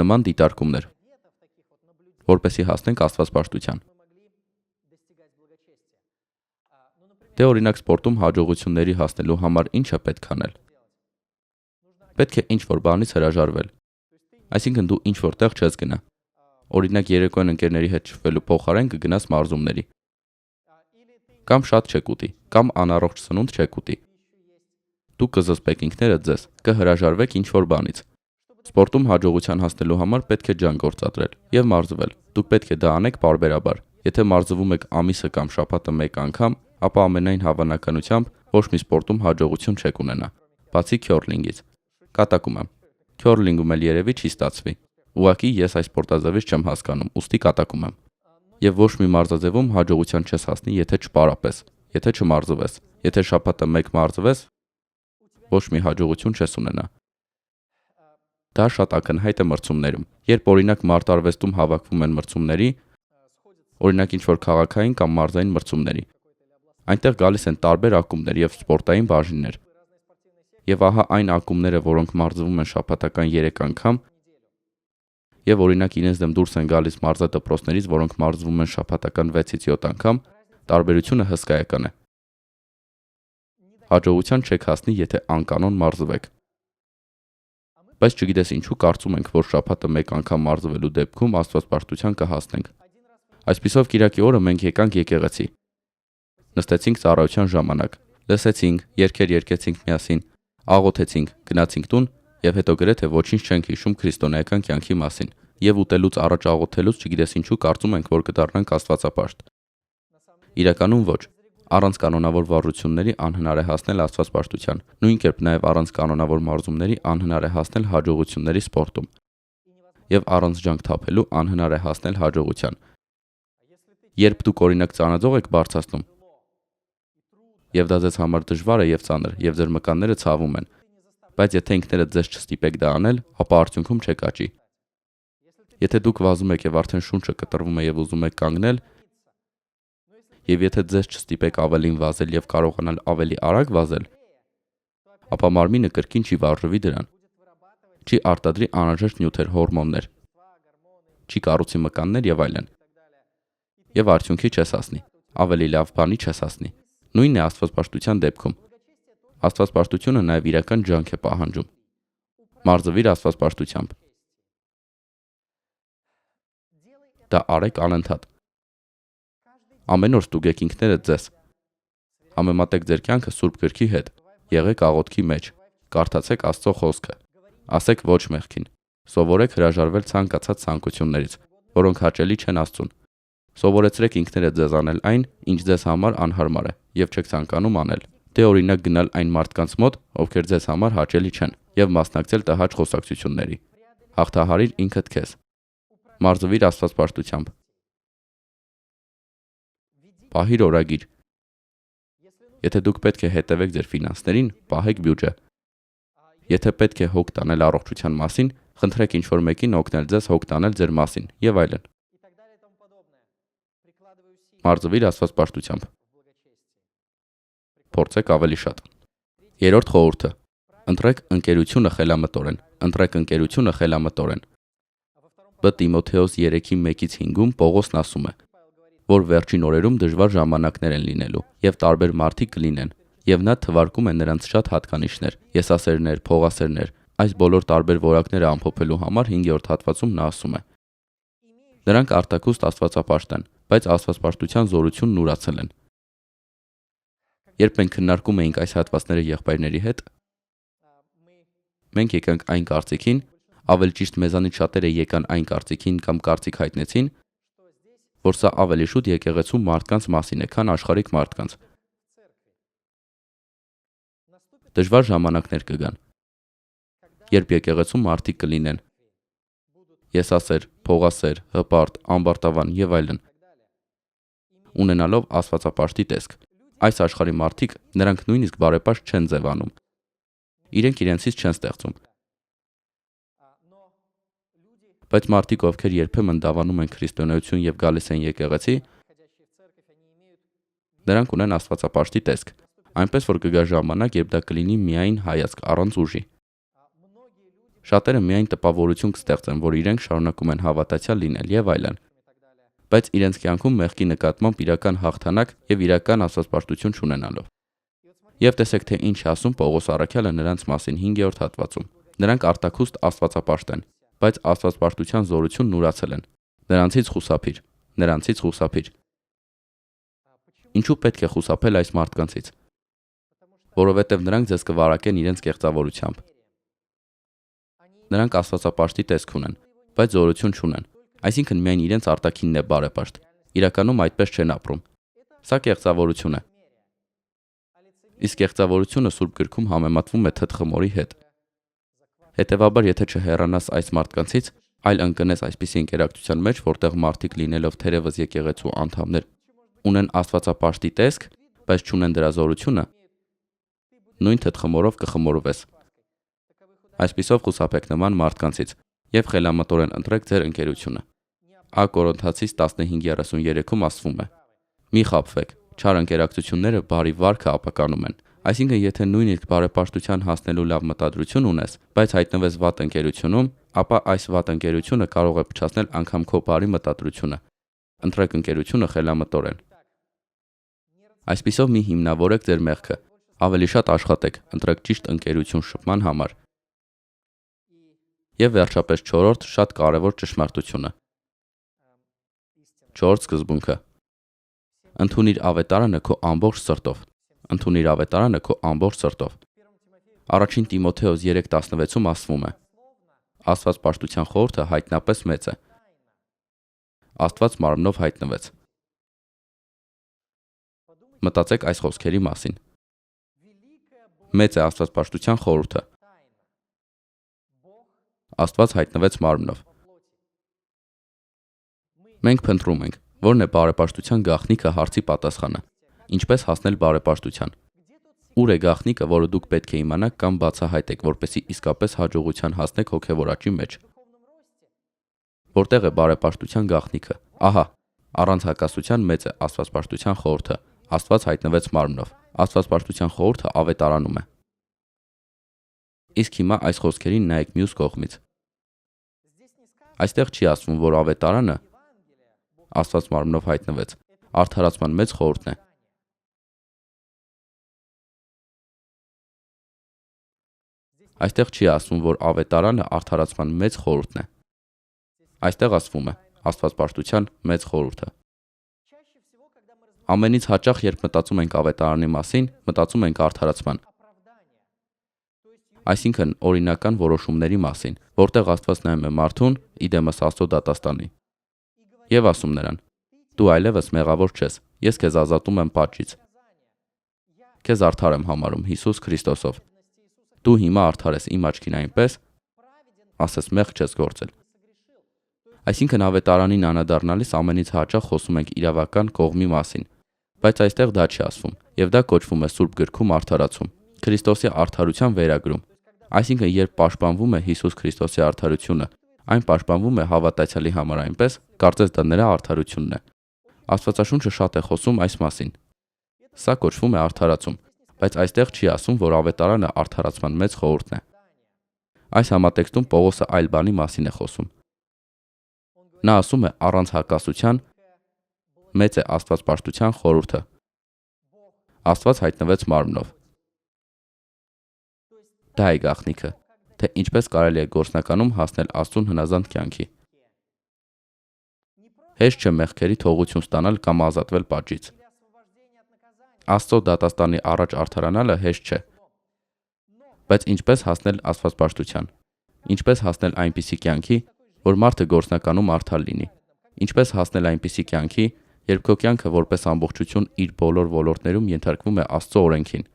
նման դիտարկումներ, որպեսզի հասնենք աստվածպաշտության։ Դե օրինակ սպորտում հաջողությունների հասնելու համար ինչ է պետք անել։ Պետք է ինչ-որ բանից հրաժարվել։ Այսինքն դու ինչ-որ տեղ չես գնա։ Օրինակ երեկոյան ընկերների հետ շփվելու փոխարեն կգնաս մարզումների։ Կամ շատ չեք ուտի, կամ անառողջ սնունդ չեք ուտի։ Դու կզսպեք ինքներդ ձեզ, կհրաժարվեք ինչ-որ բանից։ Սպորտում հաջողության հասնելու համար պետք է ջանք գործադրել եւ մարզվել։ Դուք պետք է դա անեք պարբերաբար։ Եթե մարզվում եք ամիսը կամ շաբաթը մեկ անգամ, ապա ամենայն հավանականությամբ ոչ մի սպորտում հաջողություն չեք ունենա, բացի քյորլինգից։ Կատակում եմ։ Քյորլինգում էլ երևի չի ստացվի։ Ուղղակի ես այս սպորտաձևից չեմ հասկանում, ուստի կատակում եմ։ Եվ ոչ մի մարզաձևում հաջողության չես հասնի, եթե չպարապես, եթե չմարզվես։ Եթե շաբաթը մեկ մարզվես, ոչ մի հաջողություն չես ունենա։ Դա շատ ակնհայտ է մրցումներում։ Երբ օրինակ մարտարվեստում հավաքվում են մրցումների, օրինակ ինչ-որ քաղաքային կամ մարզային մրցումների, այնտեղ գալիս են տարբեր ակումբներ եւ սպորտային բաժիններ։ Եվ ահա այն ակումբները, որոնք մարզվում են շաբաթական 3 անգամ, եւ օրինակ իրենց դեմ դուրս են գալիս մարզադպրոցներից, որոնք մարզվում են շաբաթական 6-ից 7 անգամ, տարբերությունը հսկայական է։ Հաջողության չեք հասնի, եթե անկանոն մարզվեք։ Բայց չգիտես ինչու կարծում ենք, որ շաբաթը մեկ անգամ մարզվելու դեպքում աստվածպաշտության կհասնենք։ Այսպիսով Կիրակի օրը մենք եկանք եկեղեցի։ Նստեցինք ծառայության ժամանակ, լսեցինք, երգեր երգեցինք միասին, աղոթեցինք, գնացինք տուն եւ հետո գրեթե ոչինչ չենք հիշում քրիստոնեական կյանքի մասին եւ ուտելուց առաջ աղոթելուց չգիտես ինչու կարծում ենք, որ կդառնանք աստվածապաշտ։ Իրականում ոչ։ Առանց կանոնավոր վարժությունների անհնար է հասնել աստվածպաշտության, նույն կերպ նաև առանց կանոնավոր մարզումների անհնար է հասնել հաջողությունների սպորտում։ Եվ առանց ջանք թափելու անհնար է հասնել հաջողության։ Երբ դուք օրինակ ծանրաձող եք բարձրացնում, եւ դա ձեզ համար դժվար է եւ ծանր, եւ ձեր մկանները ցավում են, բայց եթե ինքներդ ձեզ չստիպեք դա անել, ապա արդյունքում չեք աճի։ Եթե դուք վազում եք եւ արդեն շունչը կտրվում է եւ ուզում եք կանգնել, եւ եթե ձեզ չստիպեք ավելին վազել եւ կարողանալ ավելի արագ վազել, ապա մարմինը կրկին չի վարժվի դրան, չի արտադրի անհրաժեշտ նյութեր, հորմոններ, չի կառուցի մկաններ եւ այլն։ Եվ արդյունքի չես հասնի, ավելի լավ բանի չես հասնի։ Նույնն է աստվածպաշտության դեպքում։ Աստվածպաշտությունը նաեւ իրական ջանք է պահանջում։ Մարզվիր աստվածպաշտությամբ։ Դա արեք անընդհատ։ Ամեն օր ստուգեք ինքներդ ձեզ։ Համեմատեք ձեր կյանքը Սուրբ Գրքի հետ։ Եղեք աղոթքի մեջ։ Կարդացեք Աստծո խոսքը։ Ասեք ոչ մեղքին։ Սովորեք հրաժարվել ցանկացած ցանկություններից, որոնք հաճելի չեն Աստծուն։ Սովորեցրեք ինքներդ ձեզ անել այն, ինչ ձեզ համար անհարմար է, եւ չեք ցանկանում անել։ Դե օրինակ գնալ այն մարդկանց մոտ, ովքեր ձեզ համար հաճելի չեն, եւ մասնակցել տհաճ խոսակցությունների։ Հաղթահարիր ինքդ քեզ։ Մարզվիր աստվածպաշտությամբ։ Պահիր օրագիր։ Եթե դուք պետք է հետևեք ձեր ֆինանսներին, պահեք բյուջե։ Եթե պետք է հոգ տանել առողջության մասին, խնդրեք ինչ-որ մեկին օգնել ձեզ հոգ տանել ձեր մասին, եւ այլն։ Մարզվիր աստվածպաշտությամբ։ Փորձեք ավելի շատ։ Երրորդ խորհուրդը. ընտրեք ընկերությունը խելամտորեն։ Ընտրեք ընկերությունը խելամտորեն։ Բ Տիմոթեոս 3:1-5-ում Պողոսն ասում է, որ վերջին օրերում դժվար ժամանակներ են լինելու, եւ տարբեր մարդիկ կլինեն, եւ նա թվարկում է նրանց շատ հատկանիշներ, եսասերներ, փողասերներ, այս բոլոր տարբեր որակները ամփոփելու համար 5-րդ հատվածում նա ասում է. նրանք արտակուստ աստվածապաշտ են, բայց աստվածպաշտության զորությունն ուրացել են։ Երբ մենք քննարկում էինք այս հատվածները եղբայրների հետ, մենք եկանք այն կարծիքին, ավելի ճիշտ մեզանից շատերը եկան այն կարծիքին կամ կարծիք հայտնեցին, որ սա ավելի շուտ եկեղեցու մարդկանց մասին է, քան աշխարհիկ մարդկանց։ Դժվար ժամանակներ կգան, երբ եկեղեցու մարդիկ կլինեն եսասեր, փողասեր, հպարտ, ամբարտավան եւ այլն, ունենալով աստվածապաշտի տեսք։ Այս աշխարհի մարդիկ, նրանք նույնիսկ բարեպաշտ չեն ձևանում։ Իրենք իրենցից չեն ստեղծում։ Բայց մարդիկ, ովքեր երբեմն դավանում են քրիստոնեություն եւ գալիս են եկեղեցի, նրանք ունեն աստվածապաշտի տեսք, այնպես որ կգա ժամանակ, երբ դա կլինի միայն հայացք առանց ուժի։ Շատերը միայն տպավորություն կստեղծեն, որ իրենք շարունակում են հավատացյալ լինել եւ այլն, բայց իրենց կյանքում մեղքի նկատմամբ իրական հաղթանակ եւ իրական աստվածպաշտություն չունենալով։ Եվ տեսեք, թե ինչ է ասում Պողոս առաքյալը նրանց մասին 5-րդ հատվածում։ Նրանք արտակուստ աստվածապաշտ են, բայց աստվածպաշտության զորությունն ուրացել են։ Նրանցից խուսափիր, նրանցից խուսափիր։ Ինչու պետք է խուսափել այս մարդկանցից։ Որովհետև նրանք ձեզ կվարակեն իրենց կեղծավորությամբ։ Նրանք աստվածապաշտի տեսք ունեն, բայց զորություն չունեն։ Այսինքն միայն իրենց արտաքինն է բարեպաշտ։ Իրականում այդպես չեն ապրում։ Սա կեղծավորություն է։ Իսկ կեղծավորությունը Սուրբ Գրքում համեմատվում է թթխմորի հետ։ Հետևաբար, եթե չհեռանաս այս մարդկանցից, այլ ընկնես այսպիսի ընկերակցության մեջ, որտեղ մարդիկ լինելով թերևս եկեղեցու անդամներ ունեն աստվածապաշտի տեսք, բայց չունեն դրա զորությունը, նույն թթխմորով կխմորվես։ Այսպիսով խուսափեք նման մարդկանցից եւ խելամտորեն ընտրեք ձեր ընկերությունը։ Ա Կորինթացիս 15:33-ում ասվում է. մի խաբվեք, չար ընկերակցությունները բարի վարքը ապականում են։ Այսինքն, եթե նույնիսկ բարեպաշտության հասնելու լավ մտադրություն ունես, բայց հայտնվես վատ ընկերությունում, ապա այս վատ ընկերությունը կարող է փչացնել անգամ քո բարի մտադրությունը։ Ընտրեք ընկերությունը խելամտորեն։ Այսպիսով մի հիմնավորեք ձեր մեղքը, ավելի շատ աշխատեք, ընտրեք ճիշտ ընկերություն շփման համար։ Եվ վերջապես 4-րդ շատ կարևոր ճշմարտությունը։ 4 սկզբունքը։ Ընդունիր ավետարանը քո ամբողջ սրտով։ Ընդունիր ավետարանը քո ամբողջ սրտով։ Առաջին Տիմոթեոս 3:16-ում ասվում է. Աստվածպաշտության խորհուրդը հայտնապես մեծ է։ Աստված մարմնով հայտնվեց։ Մտածեք այս խոսքերի մասին։ Մեծ է աստվածպաշտության խորհուրդը։ Աստված հայտնվեց մարմնով։ Մենք փնտրում ենք, Որն է բարեպաշտության գաղտնիքը հարցի պատասխանը։ Ինչպես հասնել բարեպաշտության։ Ուր է գաղտնիքը, որը դուք պետք է իմանաք կամ բացահայտեք, որպեսզի իսկապես հաջողության հասնեք հոգևոր աճի մեջ։ Որտեղ է բարեպաշտության գաղտնիքը։ Ահա, առանց հակասության մեծ է աստվածպաշտության խորհուրդը։ Աստված հայտնվեց մարմնով։ Աստվածպաշտության խորհուրդը ավետարանում է։ Իսկ հիմա այս խոսքերին նայեք մյուս կողմից։ Այստեղ չի ասվում, որ ավետարանը Աստված մարմնով հայտնվեց, արդարացման մեծ խորհուրդն է։ Այստեղ չի ասվում, որ ավետարանը արդարացման մեծ խորհուրդն է։ Այստեղ ասվում է աստվածպաշտության մեծ խորհուրդը։ Ամենից հաճախ, երբ մտածում ենք ավետարանի մասին, մտածում ենք արդարացման, այսինքն օրինական որոշումների մասին, որտեղ Աստված նայում է մարդուն, իդեմս Աստծո դատաստանի, եւ ասում նրան. դու այլևս մեղավոր չես, ես քեզ ազատում եմ պատժից։ Քեզ արդար եմ համարում Հիսուս Քրիստոսով։ Դու հիմա արդար ես իմ աչքին այնպես, ասես մեղք չես գործել։ Այսինքն ավետարանին անդրադառնալիս ամենից հաճախ խոսում ենք իրավական կողմի մասին, բայց այստեղ դա չի ասվում, եւ դա կոչվում է Սուրբ գրքում արդարացում, Քրիստոսի արդարության վերագրում։ Այսինքն երբ պաշտպանվում է Հիսուս Քրիստոսի արդարությունը, այն պաշտպանվում է հավատացյալի համար այնպես, կարծես դա նրա արդարությունն է։ Աստվածաշունչը շատ է խոսում այս մասին։ Սա կոչվում է արդարացում, բայց այստեղ չի ասում, որ ավետարանը արդարացման մեծ խորհուրդն է։ Այս համատեքստում Պողոսը այլ բանի մասին է խոսում։ Նա ասում է առանց հակասության մեծ է աստվածպաշտության խորհուրդը։ Աստված հայտնվեց մարմնով։ Դա է գաղտնիքը, թե ինչպես կարելի է գործնականում հասնել Աստծուն հնազանդ կյանքի։ Հեշտ չէ մեղքերի թողություն ստանալ կամ ազատվել պատժից։ Աստծո դատաստանի առաջ արդարանալը հեշտ չէ։ Բայց ինչպես հասնել աստվածպաշտության։ Ինչպես հասնել այնպիսի կյանքի, որ մարդը գործնականում արդար լինի։ Ինչպես հասնել այնպիսի կյանքի, երբ քո կյանքը որպես ամբողջություն իր բոլոր ոլորտներում ենթարկվում է Աստծո օրենքին։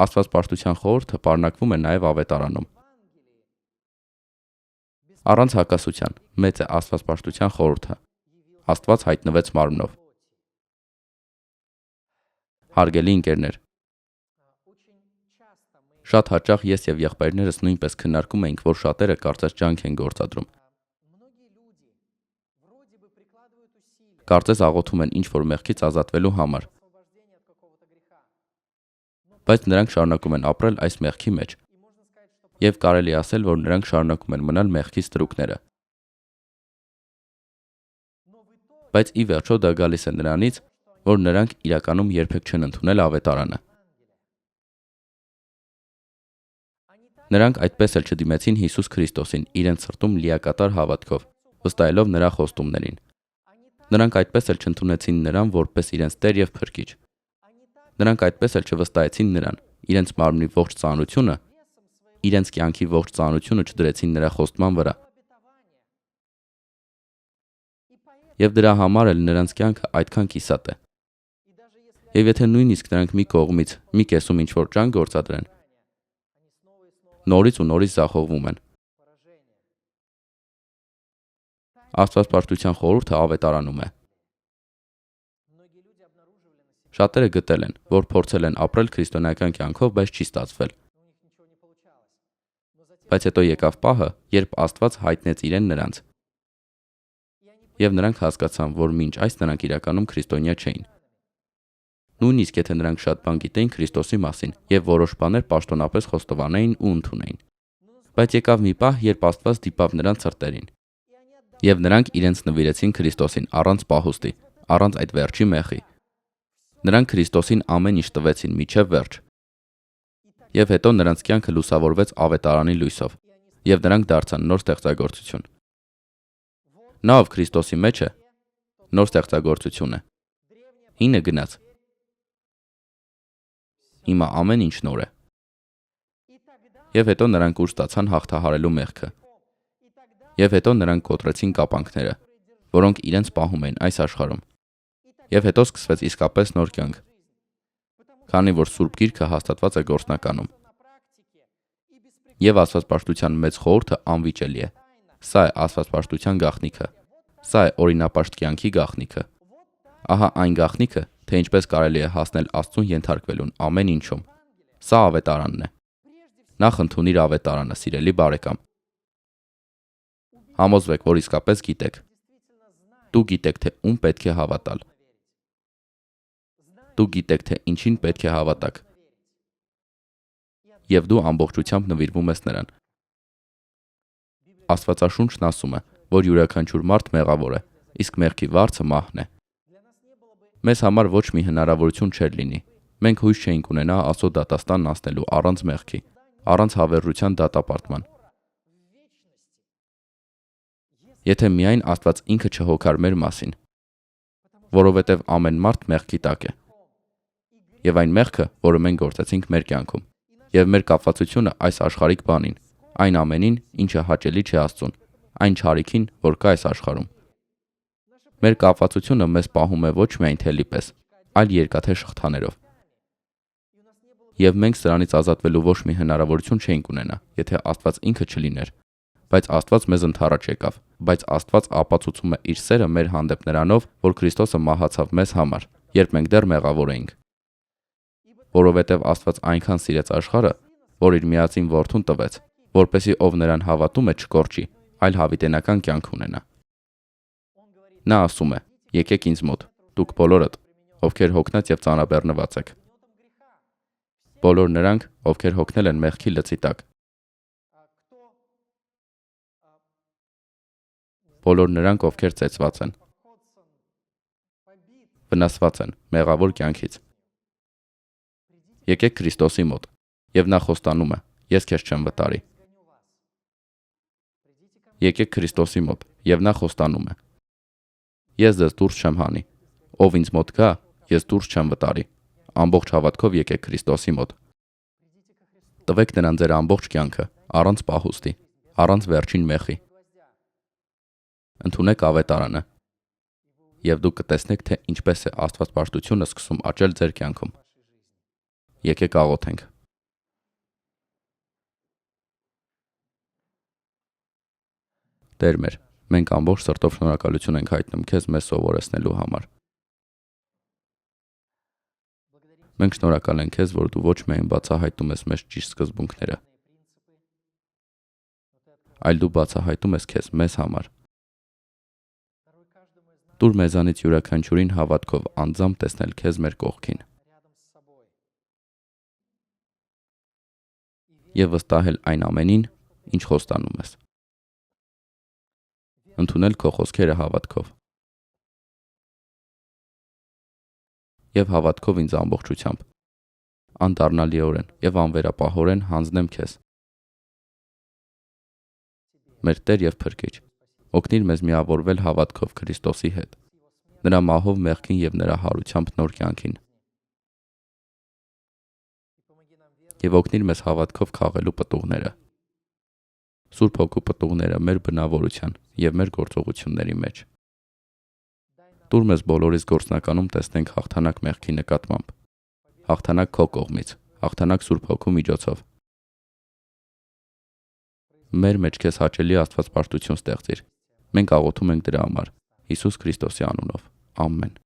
Աստվածպաշտության խորհուրդը պարունակվում է նաև ավետարանում։ Առանց հակասության մեծ է աստվածպաշտության խորհուրդը։ Աստված հայտնվեց մարմնով։ Հարգելի ընկերներ, շատ հաճախ ես եւ եղբայրներս նույնպես քննարկում էինք, որ շատերը կարծես ջանք են գործադրում։ Կարծես աղոթում են ինչ-որ մեղքից ազատվելու համար։ Բայց նրանք շարունակում են ապրել այս մեղքի մեջ։ Եվ կարելի ասել, որ նրանք շարունակում են մնալ մեղքի ստրուկները։ Բայց ի վերջո դա գալիս է նրանից, որ նրանք իրականում երբեք չեն ընդունել ավետարանը։ Նրանք այդպես էլ չդիմեցին Հիսուս Քրիստոսին իրենց սրտում լիակատար հավատքով, վստահելով նրա խոստումներին։ Նրանք այդպես էլ չընդունեցին նրան որպես իրենց Տեր եւ Փրկիչ։ Նրանք այդպես էլ չվստահեցին նրան, իրենց մարմնի ողջ ծանրությունը, իրենց կյանքի ողջ ծանրությունը չդրեցին նրա խոստման վրա։ Եվ դրա համար էլ նրանց կյանքը այդքան կիսատ է։ Եվ եթե նույնիսկ նրանք մի կողմից, մի կեսում ինչ-որ ջանք գործադրեն, նորից ու նորից զախողվում են։ Աստվածպաշտության խորհուրդը ավետարանում է։ Շատերը գտել են, որ փորձել են ապրել քրիստոնեական կյանքով, բայց չի ստացվել։ Բայց հետո եկավ պահը, երբ Աստված հայտնեց իրեն նրանց։ Եվ նրանք հասկացան, որ մինչ այս նրանք իրականում քրիստոնյա չէին։ Նույնիսկ եթե նրանք շատ բան գիտեին Քրիստոսի մասին եւ որոշ բաներ պաշտոնապես խոստովանեին ու ընդունեին։ Բայց եկավ մի պահ, երբ Աստված դիպավ նրանց սրտերին։ Եվ նրանք իրենց նվիրեցին Քրիստոսին առանց պահուստի, առանց այդ վերջի մեղի։ Նրանք Քրիստոսին ամեն ինչ տվեցին մինչև վերջ։ Եվ հետո նրանց կյանքը լուսավորվեց ավետարանի լույսով, եւ նրանք դարձան նոր ստեղծագործություն։ Նա, ով Քրիստոսի մեջ է, նոր ստեղծագործություն է։ Հինը գնաց։ Հիմա ամեն ինչ նոր է։ Եվ հետո նրանք ուժ ստացան հաղթահարելու մեղքը։ Եվ հետո նրանք կոտրեցին կապանքները, որոնք իրենց պահում էին այս աշխարհում։ Եվ հետո սկսվեց իսկապես նոր կյանք։ Քանի որ Սուրբ Գիրքը հաստատված է գործնականում։ Եվ աստվածպաշտության մեծ խորհուրդը անվիճելի է։ Սա է աստվածպաշտության գաղտնիքը։ Սա է օրինապաշտ կյանքի գաղտնիքը։ Ահա այն գաղտնիքը, թե ինչպես կարելի է հասնել Աստծուն ենթարկվելուն ամեն ինչում։ Սա ավետարանն է։ Նախ ընդունիր ավետարանը, սիրելի բարեկամ։ Համոզվեք, որ իսկապես գիտեք։ Դու գիտեք, թե ում պետք է հավատալ։ Դու գիտեք, թե ինչին պետք է հավատաք։ Եվ դու ամբողջությամբ նվիրվում ես նրան։ Աստվածաշունչն ասում է, որ յուրաքանչյուր մարդ մեղավոր է, իսկ մեղքի վարձը մահն է։ Մեզ համար ոչ մի հնարավորություն չէր լինի։ Մենք հույս չէինք ունենա Աստծո դատաստանն անցնելու առանց մեղքի, առանց հավերժության դատապարտման։ Եթե միայն Աստված ինքը չհոգար մեր մասին, որովհետև ամեն մարդ մեղքի տակ է։ Եվ այն մեղքը, որը մենք գործեցինք մեր կյանքում, եւ մեր կապվածությունը այս աշխարհիկ բանին, այն ամենին, ինչը հաճելի չէ Աստծուն, այն չարիքին, որ կա այս աշխարհում։ Մեր կապվածությունը մեզ պահում է ոչ միայն թելի պես, այլ երկաթե շղթաներով։ Եվ մենք սրանից ազատվելու ոչ մի հնարավորություն չէինք ունենա, եթե Աստված ինքը չլիներ, բայց Աստված մեզ ընդառաջ եկավ, բայց Աստված ապացուցում է իր սերը մեր հանդեպ նրանով, որ Քրիստոսը մահացավ մեզ համար, երբ մենք դեռ մեղավոր էինք։ Որովհետև Աստված այնքան սիրեց աշխարհը, որ իր միածին որդուն տվեց, որպեսզի ով նրան հավատում է չկորչի, այլ հավիտենական կյանք ունենա։ Նա ասում է. եկեք ինձ մոտ, դուք բոլորդ, ովքեր հոգնած եւ ծանրաբեռնված եք։ Բոլոր նրանք, ովքեր հոգնել են մեղքի լծի տակ։ Բոլոր նրանք, ովքեր ծեծված են, վնասված են մեղավոր կյանքից։ Եկեք Քրիստոսի մոտ, եւ նա խոստանում է. ես քեզ չեմ վտարի։ Եկեք Քրիստոսի մոտ, եւ նա խոստանում է. ես ձեզ դուրս չեմ հանի, ով ինձ մոտ գա, ես դուրս չեմ վտարի։ Ամբողջ հավատքով եկեք Քրիստոսի մոտ։ Տվեք նրան ձեր ամբողջ կյանքը, առանց պահուստի, առանց վերջին մեղի։ Ընդունեք ավետարանը, եւ դուք կտեսնեք, թե ինչպես է Աստվածպաշտությունը սկսում աճել ձեր կյանքում։ Եկեք աղոթենք։ Տեր մեր, մենք ամբողջ սրտով շնորհակալություն ենք հայտնում քեզ մեզ սովորեցնելու համար։ Մենք շնորհակալ ենք քեզ, որ դու ոչ միայն բացահայտում ես մեզ ճիշտ սկզբունքները, այլ դու բացահայտում ես քեզ մեզ համար։ Տուր մեզանից յուրաքանչյուրին հավատքով անձամբ տեսնել քեզ մեր կողքին եւ վստահել այն ամենին, ինչ խոստանում ես։ Ընդունել քո խոսքերը հավատքով եւ հավատքով ինձ ամբողջությամբ, անդառնալիորեն եւ անվերապահորեն հանձնեմ քեզ։ Մեր Տեր եւ Փրկիչ, օգնիր մեզ միավորվել հավատքով Քրիստոսի հետ, նրա մահով մեղքին եւ նրա հարությամբ նոր կյանքին։ Եվ օգնիր մեզ հավատքով քաղելու պտուղները, Սուրբ Հոգու պտուղները մեր բնավորության եւ մեր գործողությունների մեջ։ Տուր մեզ բոլորիս գործնականում տեսնենք հաղթանակ մեղքի նկատմամբ, հաղթանակ քո կողմից, հաղթանակ Սուրբ Հոգու միջոցով։ Մեր մեջ քեզ հաճելի Աստվածպաշտություն ստեղծիր։ Մենք աղոթում ենք դրա համար, Հիսուս Քրիստոսի անունով։ Ամեն։